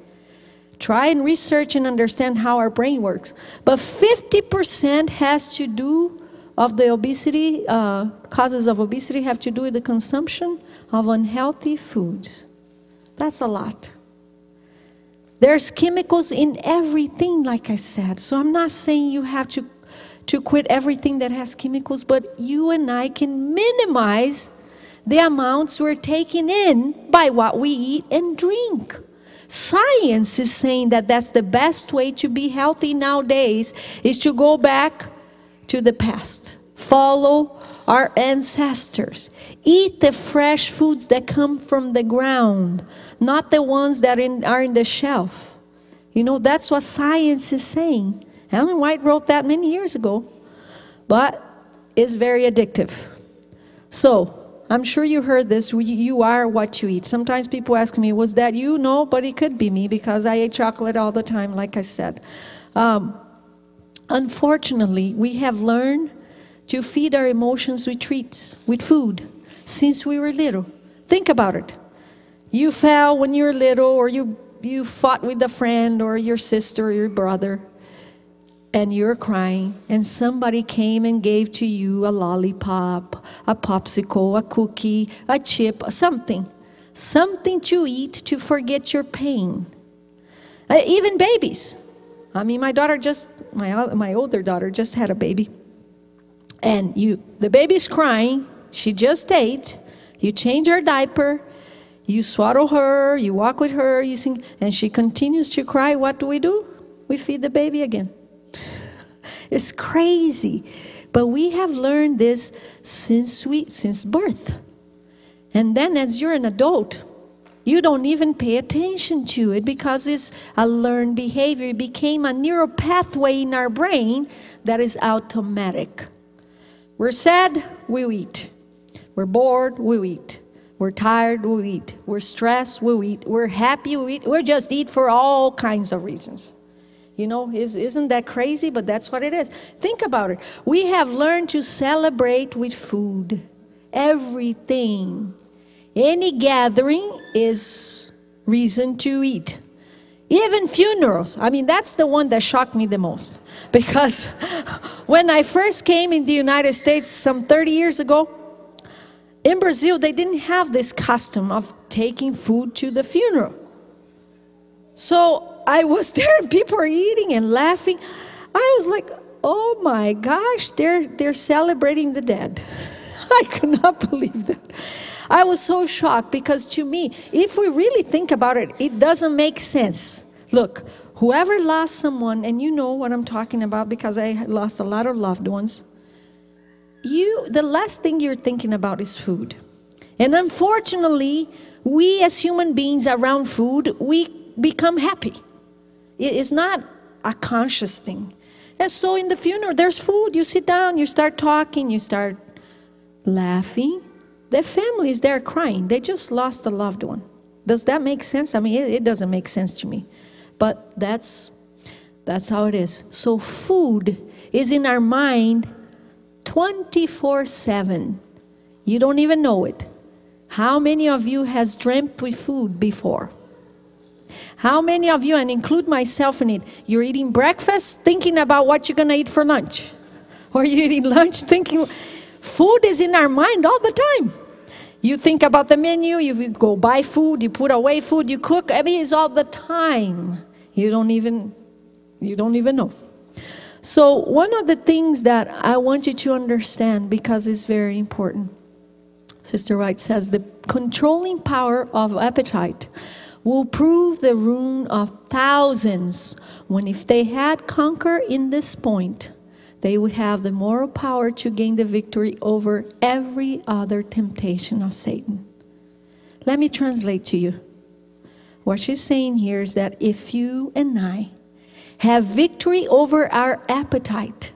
Try and research and understand how our brain works. But 50% has to do of the obesity, causes of obesity have to do with the consumption of unhealthy foods. That's a lot. There's chemicals in everything, like I said. So I'm not saying you have to quit everything that has chemicals, but you and I can minimize the amounts we're taking in by what we eat and drink. Science is saying that that's the best way to be healthy nowadays, is to go back to the past. Follow our ancestors. Eat the fresh foods that come from the ground, not the ones that are in the shelf. You know, that's what science is saying. Ellen White wrote that many years ago, but it's very addictive. So, I'm sure you heard this, you are what you eat. Sometimes people ask me, was that you? No, but it could be me because I ate chocolate all the time, like I said. Unfortunately, we have learned to feed our emotions with treats, with food, since we were little. Think about it. You fell when you were little, or you fought with a friend or your sister or your brother, and you're crying, and somebody came and gave to you a lollipop, a popsicle, a cookie, a chip, something to eat to forget your pain. Even babies. I mean, my older daughter just had a baby, and the baby's crying. She just ate. You change her diaper. You swaddle her. You walk with her. You sing, and she continues to cry. What do? We feed the baby again. It's crazy. But we have learned this since birth. And then as you're an adult, you don't even pay attention to it because it's a learned behavior. It became a neural pathway in our brain that is automatic. We're sad, we eat. We're bored, we eat. We're tired, we eat. We're stressed, we eat. We're happy, we eat. We just eat for all kinds of reasons. You know, isn't that crazy? But that's what it is. Think about it. We have learned to celebrate with food. Everything. Any gathering is reason to eat. Even funerals. I mean, that's the one that shocked me the most. Because when I first came in the United States some 30 years ago, in Brazil, they didn't have this custom of taking food to the funeral. So I was there and people are eating and laughing. I was like, oh my gosh, they're celebrating the dead. I could not believe that. I was so shocked because to me, if we really think about it, it doesn't make sense. Look, whoever lost someone, and you know what I'm talking about because I lost a lot of loved ones, the last thing you're thinking about is food. And unfortunately, we as human beings around food, we become happy. It's not a conscious thing. And so in the funeral, there's food. You sit down, you start talking, you start laughing. The family is there crying. They just lost a loved one. Does that make sense? I mean, it doesn't make sense to me. But that's how it is. So food is in our mind 24/7. You don't even know it. How many of you has dreamt with food before? How many of you, and include myself in it, you're eating breakfast thinking about what you're going to eat for lunch? Or you're eating lunch thinking, food is in our mind all the time. You think about the menu, you go buy food, you put away food, you cook. I mean, it's all the time. You don't even know. So one of the things that I want you to understand, because it's very important, Sister Wright says, the controlling power of appetite will prove the ruin of thousands when, if they had conquered in this point, they would have the moral power to gain the victory over every other temptation of Satan. Let me translate to you. What she's saying here is that if you and I have victory over our appetite,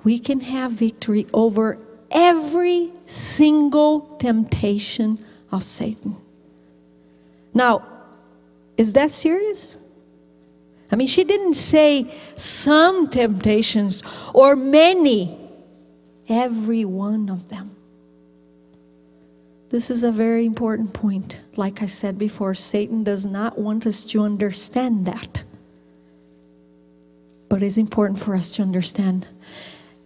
we can have victory over every single temptation of Satan. Now, is that serious? I mean, she didn't say some temptations or many. Every one of them. This is a very important point. Like I said before, Satan does not want us to understand that. But it's important for us to understand.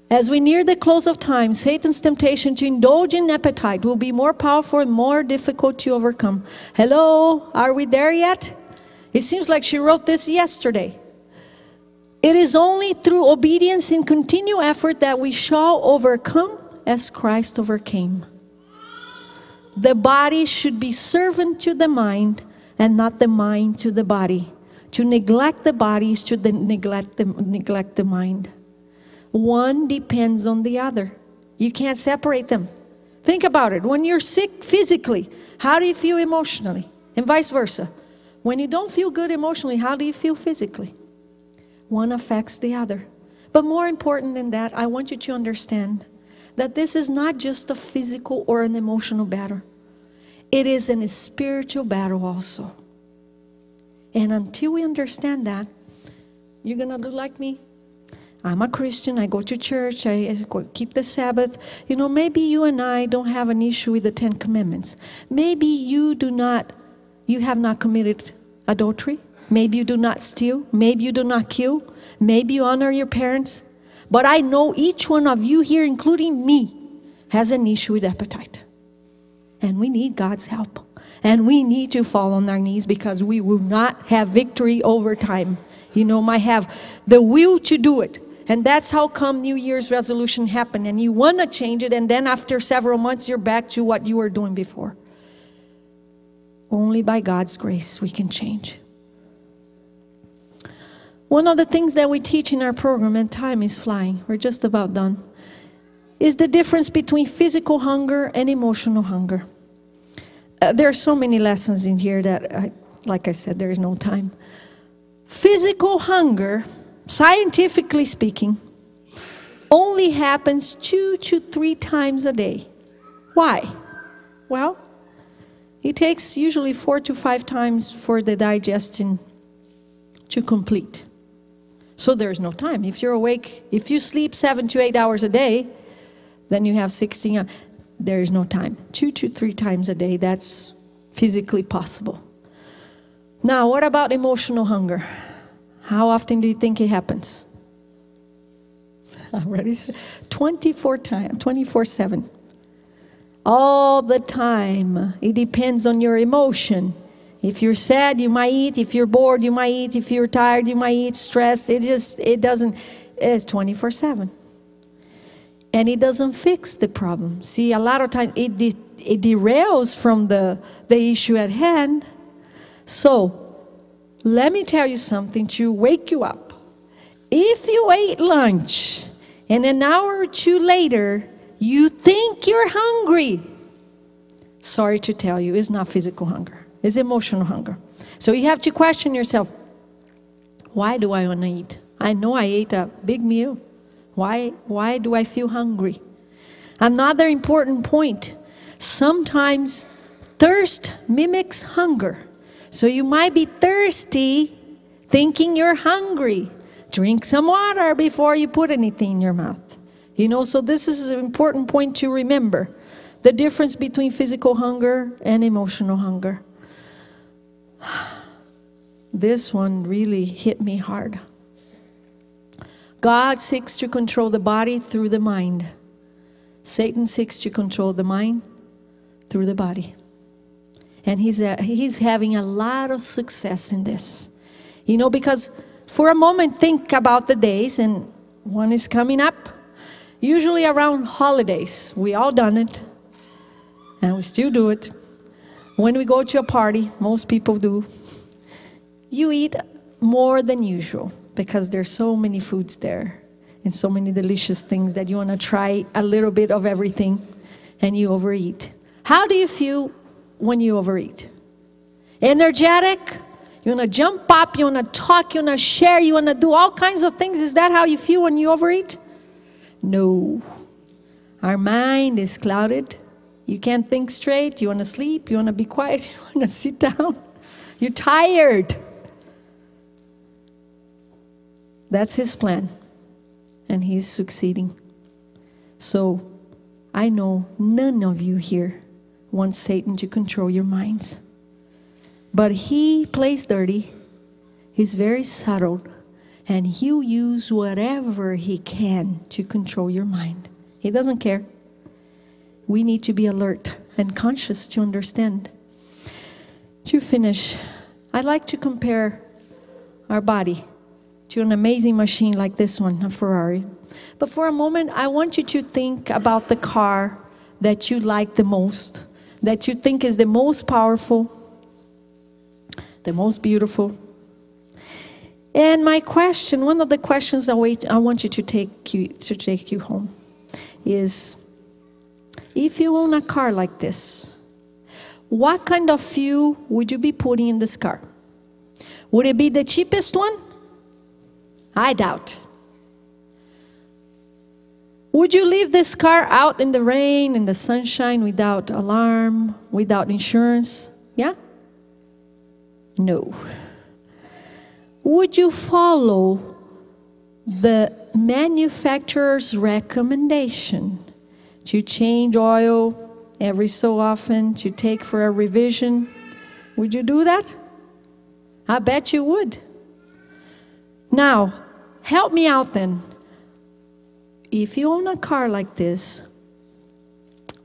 As we near the close of time, Satan's temptation to indulge in appetite will be more powerful and more difficult to overcome. Hello, are we there yet? It seems like she wrote this yesterday. It is only through obedience and continued effort that we shall overcome as Christ overcame. The body should be servant to the mind and not the mind to the body. To neglect the body is to neglect the mind. One depends on the other. You can't separate them. Think about it. When you're sick physically, how do you feel emotionally? And vice versa. When you don't feel good emotionally, how do you feel physically? One affects the other. But more important than that, I want you to understand that this is not just a physical or an emotional battle. It is a spiritual battle also. And until we understand that, you're going to do like me. I'm a Christian. I go to church. I keep the Sabbath. Maybe you and I don't have an issue with the 10 Commandments. Maybe you have not committed adultery. Maybe you do not steal. Maybe you do not kill. Maybe you honor your parents. But I know each one of you here, including me, has an issue with appetite. And we need God's help. And we need to fall on our knees, because we will not have victory over time. Might have the will to do it. And that's how come New Year's resolution happen. And you want to change it, and then after several months, you're back to what you were doing before. Only by God's grace we can change. One of the things that we teach in our program, and time is flying, we're just about done, is the difference between physical hunger and emotional hunger. There are so many lessons in here that, like I said, there is no time. Physical hunger, scientifically speaking, only happens 2 to 3 times a day. Why? Well, it takes usually 4 to 5 times for the digestion to complete. So there's no time. If you're awake, if you sleep 7 to 8 hours a day, then you have 16 hours. There is no time. 2 to 3 times a day, that's physically possible. Now, what about emotional hunger? How often do you think it happens? I already said 24/7. All the time. It depends on your emotion. If you're sad, you might eat. If you're bored, you might eat. If you're tired, you might eat. Stressed, it's 24/7. And it doesn't fix the problem. See, a lot of times it derails from the issue at hand. So, let me tell you something to wake you up. If you ate lunch and an hour or 2 later, you think you're hungry, sorry to tell you, it's not physical hunger. It's emotional hunger. So you have to question yourself, why do I want to eat? I know I ate a big meal. Why do I feel hungry? Another important point, sometimes thirst mimics hunger. So you might be thirsty thinking you're hungry. Drink some water before you put anything in your mouth. So this is an important point to remember. The difference between physical hunger and emotional hunger. This one really hit me hard. God seeks to control the body through the mind. Satan seeks to control the mind through the body. And he's having a lot of success in this. Because for a moment, think about the days, and one is coming up. Usually around holidays. We all done it. And we still do it. When we go to a party, most people do. You eat more than usual, because there's so many foods there and so many delicious things that you want to try a little bit of everything, and you overeat. How do you feel when you overeat? Energetic? You want to jump up, you want to talk, you want to share, you want to do all kinds of things. Is that how you feel when you overeat? No. Our mind is clouded. You can't think straight. You want to sleep, you want to be quiet, you want to sit down. You're tired. That's his plan. And he's succeeding. So, I know none of you here want Satan to control your minds. But he plays dirty. He's very subtle. And he'll use whatever he can to control your mind. He doesn't care. We need to be alert and conscious to understand. To finish, I'd like to compare our body to an amazing machine like this one, a Ferrari. But for a moment, I want you to think about the car that you like the most, that you think is the most powerful, the most beautiful. And my question, one of the questions I want you to take you home is, if you own a car like this, what kind of fuel would you be putting in this car? Would it be the cheapest one? I doubt. Would you leave this car out in the rain, in the sunshine, without alarm, without insurance? Yeah? No. Would you follow the manufacturer's recommendation to change oil every so often, to take for a revision? Would you do that? I bet you would. Now, help me out then. If you own a car like this,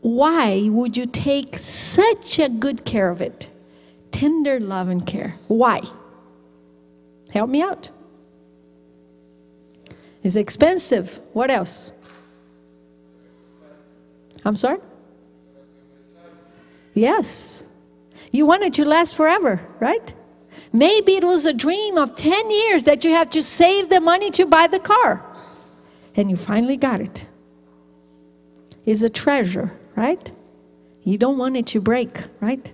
why would you take such a good care of it? Tender love and care. Why? Help me out. It's expensive. What else? I'm sorry? Yes. You want it to last forever, right? Maybe it was a dream of 10 years that you have to save the money to buy the car. And you finally got it. It's a treasure, right? You don't want it to break, right?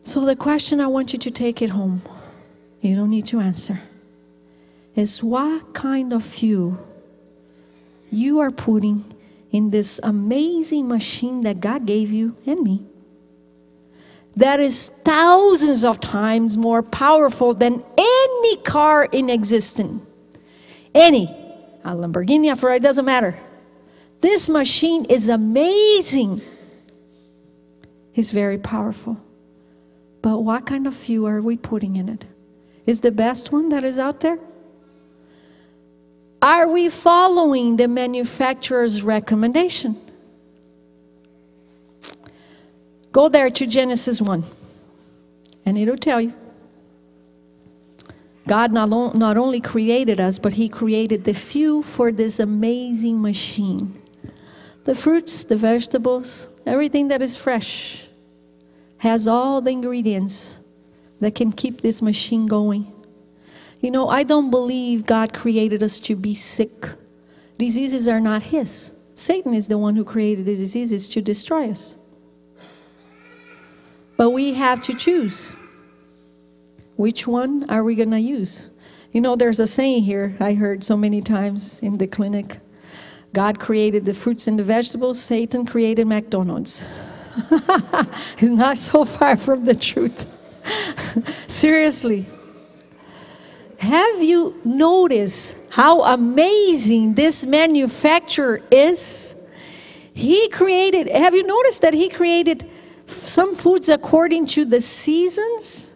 So the question, I want you to take it home. You don't need to answer. Is what kind of fuel you are putting in this amazing machine that God gave you and me, that is thousands of times more powerful than any car in existence. Any. A Lamborghini, a Ferrari, doesn't matter. This machine is amazing. It's very powerful. But what kind of fuel are we putting in it? Is the best one that is out there? Are we following the manufacturer's recommendation? Go there to Genesis 1, and it'll tell you. God not only created us, but He created the fuel for this amazing machine. The fruits, the vegetables, everything that is fresh has all the ingredients that can keep this machine going. You know, I don't believe God created us to be sick. Diseases are not His. Satan is the one who created the diseases to destroy us. But we have to choose. Which one are we going to use? You know, there's a saying here I heard so many times in the clinic. God created the fruits and the vegetables. Satan created McDonald's. It's not so far from the truth. Seriously. Have you noticed how amazing this manufacturer is? He created, have you noticed that He created some foods according to the seasons?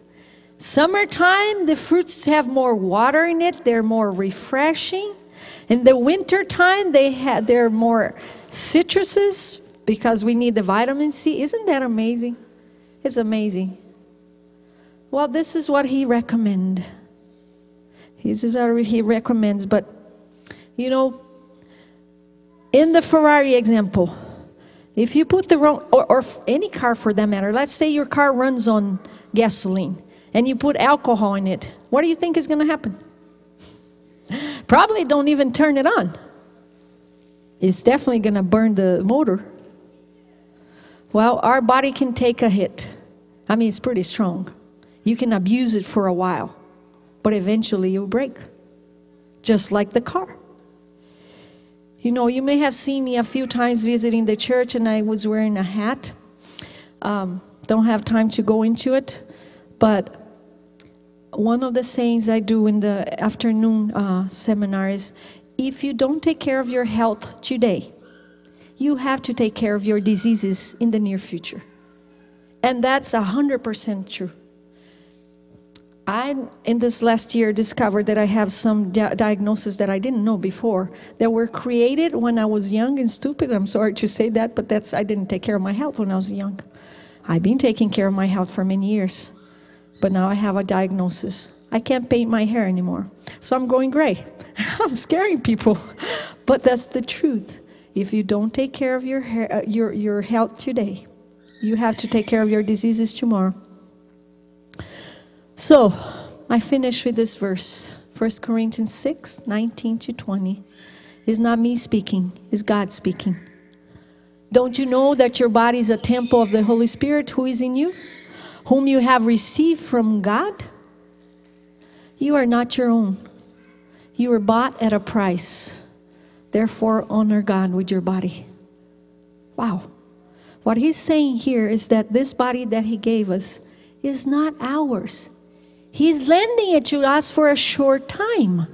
Summertime, the fruits have more water in it. They're more refreshing. In the winter time, they're more citruses because we need the vitamin C. Isn't that amazing? It's amazing. Well, this is what He recommends. This is what He recommends. But, you know, in the Ferrari example, if you put the wrong, or any car for that matter, let's say your car runs on gasoline, and you put alcohol in it, what do you think is going to happen? Probably don't even turn it on. It's definitely going to burn the motor. Well, our body can take a hit. I mean, it's pretty strong. You can abuse it for a while, but eventually you'll break, just like the car. You know, you may have seen me a few times visiting the church, and I was wearing a hat. Don't have time to go into it, but one of the sayings I do in the afternoon seminar is, if you don't take care of your health today, you have to take care of your diseases in the near future. And that's 100% true. I, in this last year, discovered that I have some diagnoses that I didn't know before, that were created when I was young and stupid. I'm sorry to say that, but I didn't take care of my health when I was young. I've been taking care of my health for many years. But now I have a diagnosis. I can't paint my hair anymore. So I'm going gray. I'm scaring people. But that's the truth. If you don't take care of your hair, your health today, you have to take care of your diseases tomorrow. So I finish with this verse. 1 Corinthians 6, 19 to 20. It's not me speaking. It's God speaking. Don't you know that your body is a temple of the Holy Spirit who is in you, whom you have received from God? You are not your own. You were bought at a price. Therefore, honor God with your body. Wow. What he's saying here is that this body that he gave us is not ours. He's lending it to us for a short time.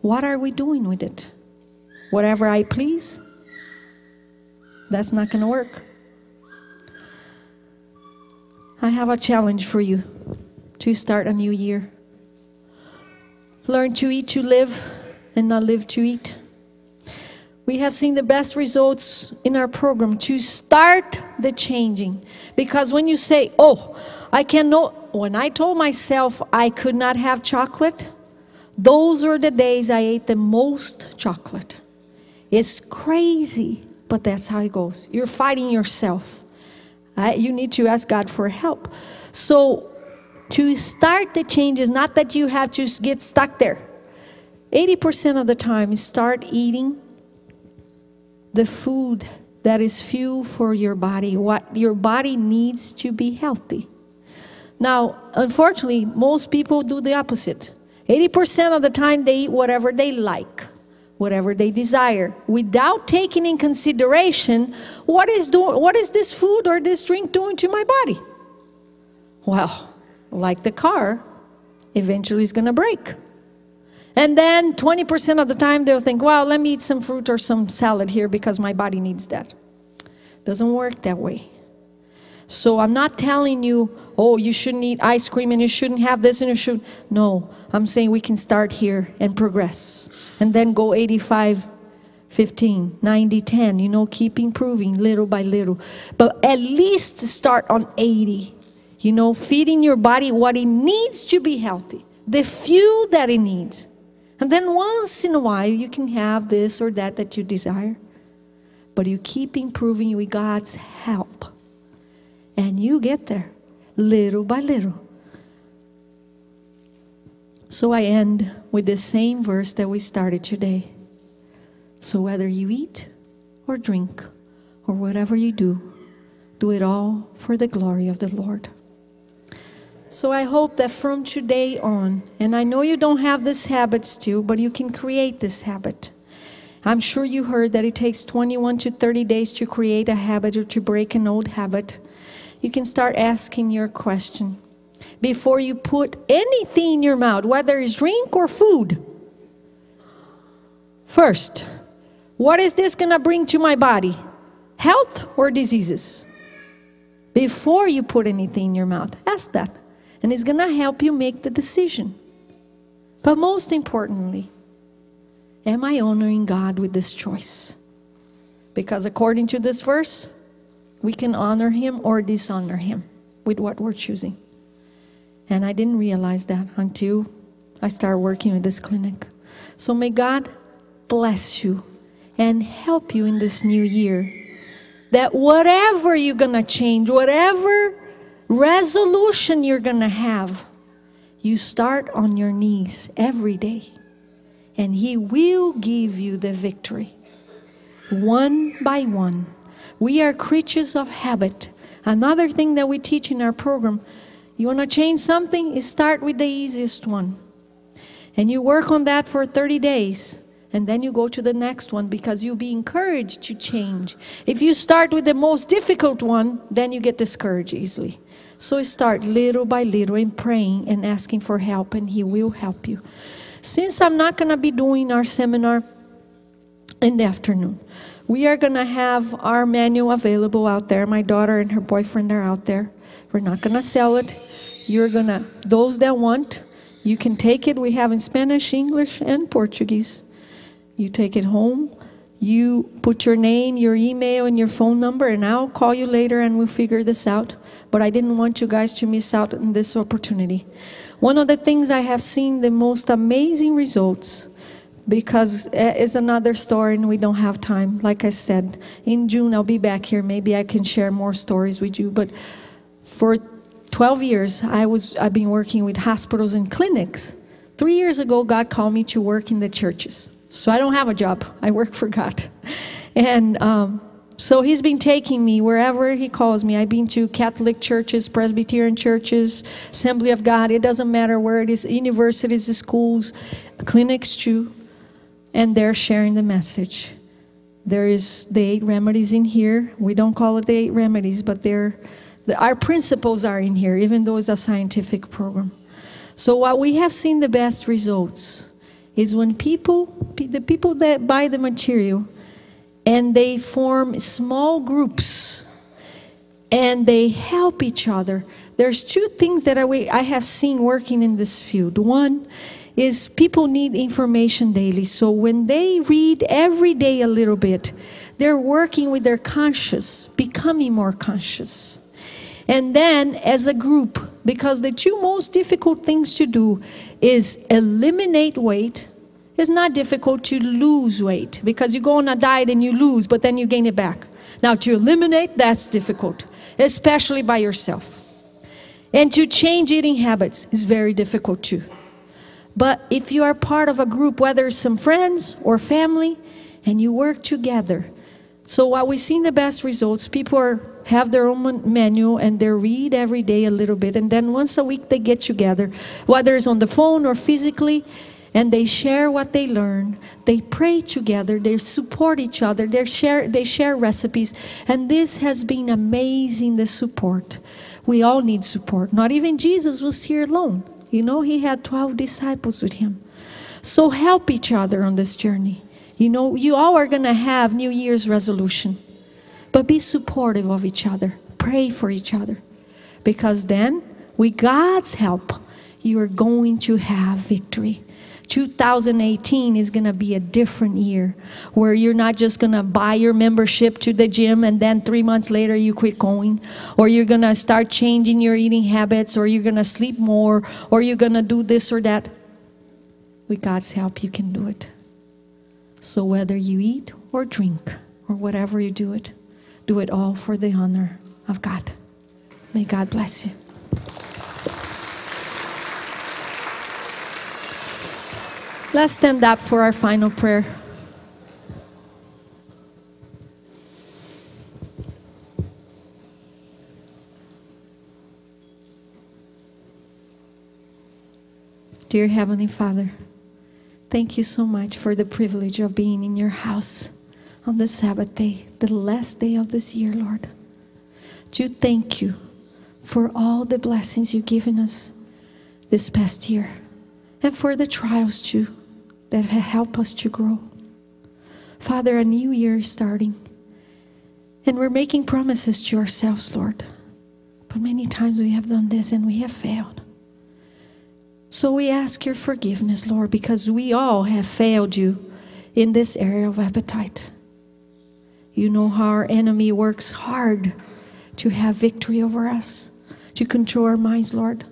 What are we doing with it? Whatever I please? That's not going to work. I have a challenge for you to start a new year. Learn to eat to live and not live to eat. We have seen the best results in our program to start the changing. Because when you say, oh, I cannot, when I told myself I could not have chocolate, those are the days I ate the most chocolate. It's crazy, but that's how it goes. You're fighting yourself. You need to ask God for help. So to start the change is not that you have to get stuck there. 80% of the time, start eating the food that is fuel for your body, what your body needs to be healthy. Now, unfortunately, most people do the opposite. 80% of the time, they eat whatever they like, whatever they desire, without taking in consideration what is this food or this drink doing to my body? Well, like the car, eventually it's going to break. And then 20% of the time they'll think, well, let me eat some fruit or some salad here because my body needs that. Doesn't work that way. So I'm not telling you, oh, you shouldn't eat ice cream and you shouldn't have this and you should. No, I'm saying we can start here and progress. And then go 85, 15, 90, 10, you know, keep improving little by little. But at least start on 80, you know, feeding your body what it needs to be healthy, the fuel that it needs. And then once in a while, you can have this or that you desire. But you keep improving with God's help. And you get there, little by little. So I end with the same verse that we started today. So whether you eat or drink or whatever you do it all for the glory of the Lord. So I hope that from today on, and I know you don't have this habit still, but you can create this habit. I'm sure you heard that it takes 21 to 30 days to create a habit or to break an old habit. You can start asking your question. Before you put anything in your mouth, whether it's drink or food. First, what is this going to bring to my body? Health or diseases? Before you put anything in your mouth, ask that. And it's going to help you make the decision. But most importantly, am I honoring God with this choice? Because according to this verse, we can honor Him or dishonor Him with what we're choosing. And I didn't realize that until I started working with this clinic. So may God bless you and help you in this new year. That whatever you're going to change, whatever resolution you're going to have, you start on your knees every day. And He will give you the victory. One by one. We are creatures of habit. Another thing that we teach in our program, you want to change something? Is start with the easiest one. And you work on that for 30 days. And then you go to the next one because you'll be encouraged to change. If you start with the most difficult one, then you get discouraged easily. So start little by little and praying and asking for help, and He will help you. Since I'm not going to be doing our seminar in the afternoon, we are going to have our manual available out there. My daughter and her boyfriend are out there. We're not going to sell it. Those that want, you can take it. We have in Spanish, English, and Portuguese. You take it home. You put your name, your email, and your phone number, and I'll call you later and we'll figure this out. But I didn't want you guys to miss out on this opportunity. One of the things I have seen the most amazing results, because it's another story and we don't have time. Like I said, in June I'll be back here. Maybe I can share more stories with you. But for 12 years, I've been working with hospitals and clinics. 3 years ago, God called me to work in the churches. So I don't have a job. I work for God. And So he's been taking me wherever he calls me. I've been to Catholic churches, Presbyterian churches, Assembly of God. It doesn't matter where it is, universities, schools, clinics too. And they're sharing the message. There is the 8 remedies in here. We don't call it the 8 remedies, but our principles are in here, even though it's a scientific program. So what we have seen the best results is when the people that buy the material, and they form small groups and they help each other. There's 2 things that I have seen working in this field. One is people need information daily. So when they read every day a little bit, they're working with their conscious, becoming more conscious. And then as a group, because the 2 most difficult things to do is eliminate weight. It's not difficult to lose weight because you go on a diet and you lose, but then you gain it back. Now to eliminate, that's difficult, especially by yourself. And to change eating habits is very difficult too. But if you are part of a group, whether it's some friends or family, and you work together. So while we've seen the best results, people have their own manual and they read every day a little bit. And then once a week they get together, whether it's on the phone or physically, and they share what they learn. They pray together. They support each other. They share recipes. And this has been amazing, the support. We all need support. Not even Jesus was here alone. You know, he had 12 disciples with him. So help each other on this journey. You know, you all are going to have New Year's resolution. But be supportive of each other. Pray for each other. Because then, with God's help, you are going to have victory. 2018 is going to be a different year where you're not just going to buy your membership to the gym and then 3 months later you quit going, or you're going to start changing your eating habits, or you're going to sleep more, or you're going to do this or that. With God's help, you can do it. So whether you eat or drink or whatever you do it all for the honor of God. May God bless you. Let's stand up for our final prayer. Dear Heavenly Father, thank you so much for the privilege of being in your house on the Sabbath day, the last day of this year, Lord. To thank you for all the blessings you've given us this past year, and for the trials too that have helped us to grow. Father, a new year is starting, and we're making promises to ourselves, Lord. But many times we have done this and we have failed. So we ask your forgiveness, Lord, because we all have failed you in this area of appetite. You know how our enemy works hard to have victory over us, to control our minds, Lord.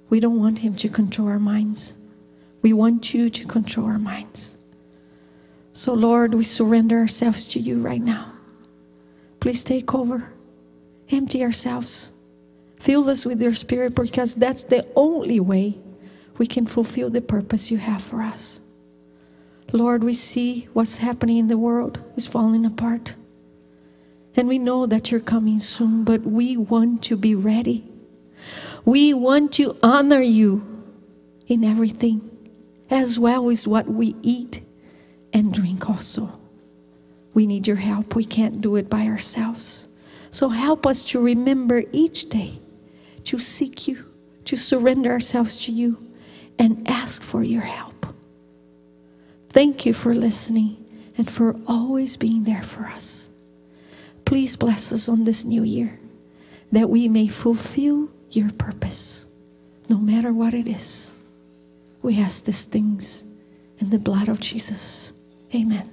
We don't want him to control our minds. We want you to control our minds. So, Lord, we surrender ourselves to you right now. Please take over. Empty ourselves. Fill us with your Spirit, because that's the only way we can fulfill the purpose you have for us. Lord, we see what's happening in the world is falling apart. And we know that you're coming soon, but we want to be ready. We want to honor you in everything, as well as what we eat and drink also. We need your help. We can't do it by ourselves. So help us to remember each day to seek you, to surrender ourselves to you, and ask for your help. Thank you for listening and for always being there for us. Please bless us on this new year, that we may fulfill your purpose, no matter what it is. We ask these things in the blood of Jesus. Amen.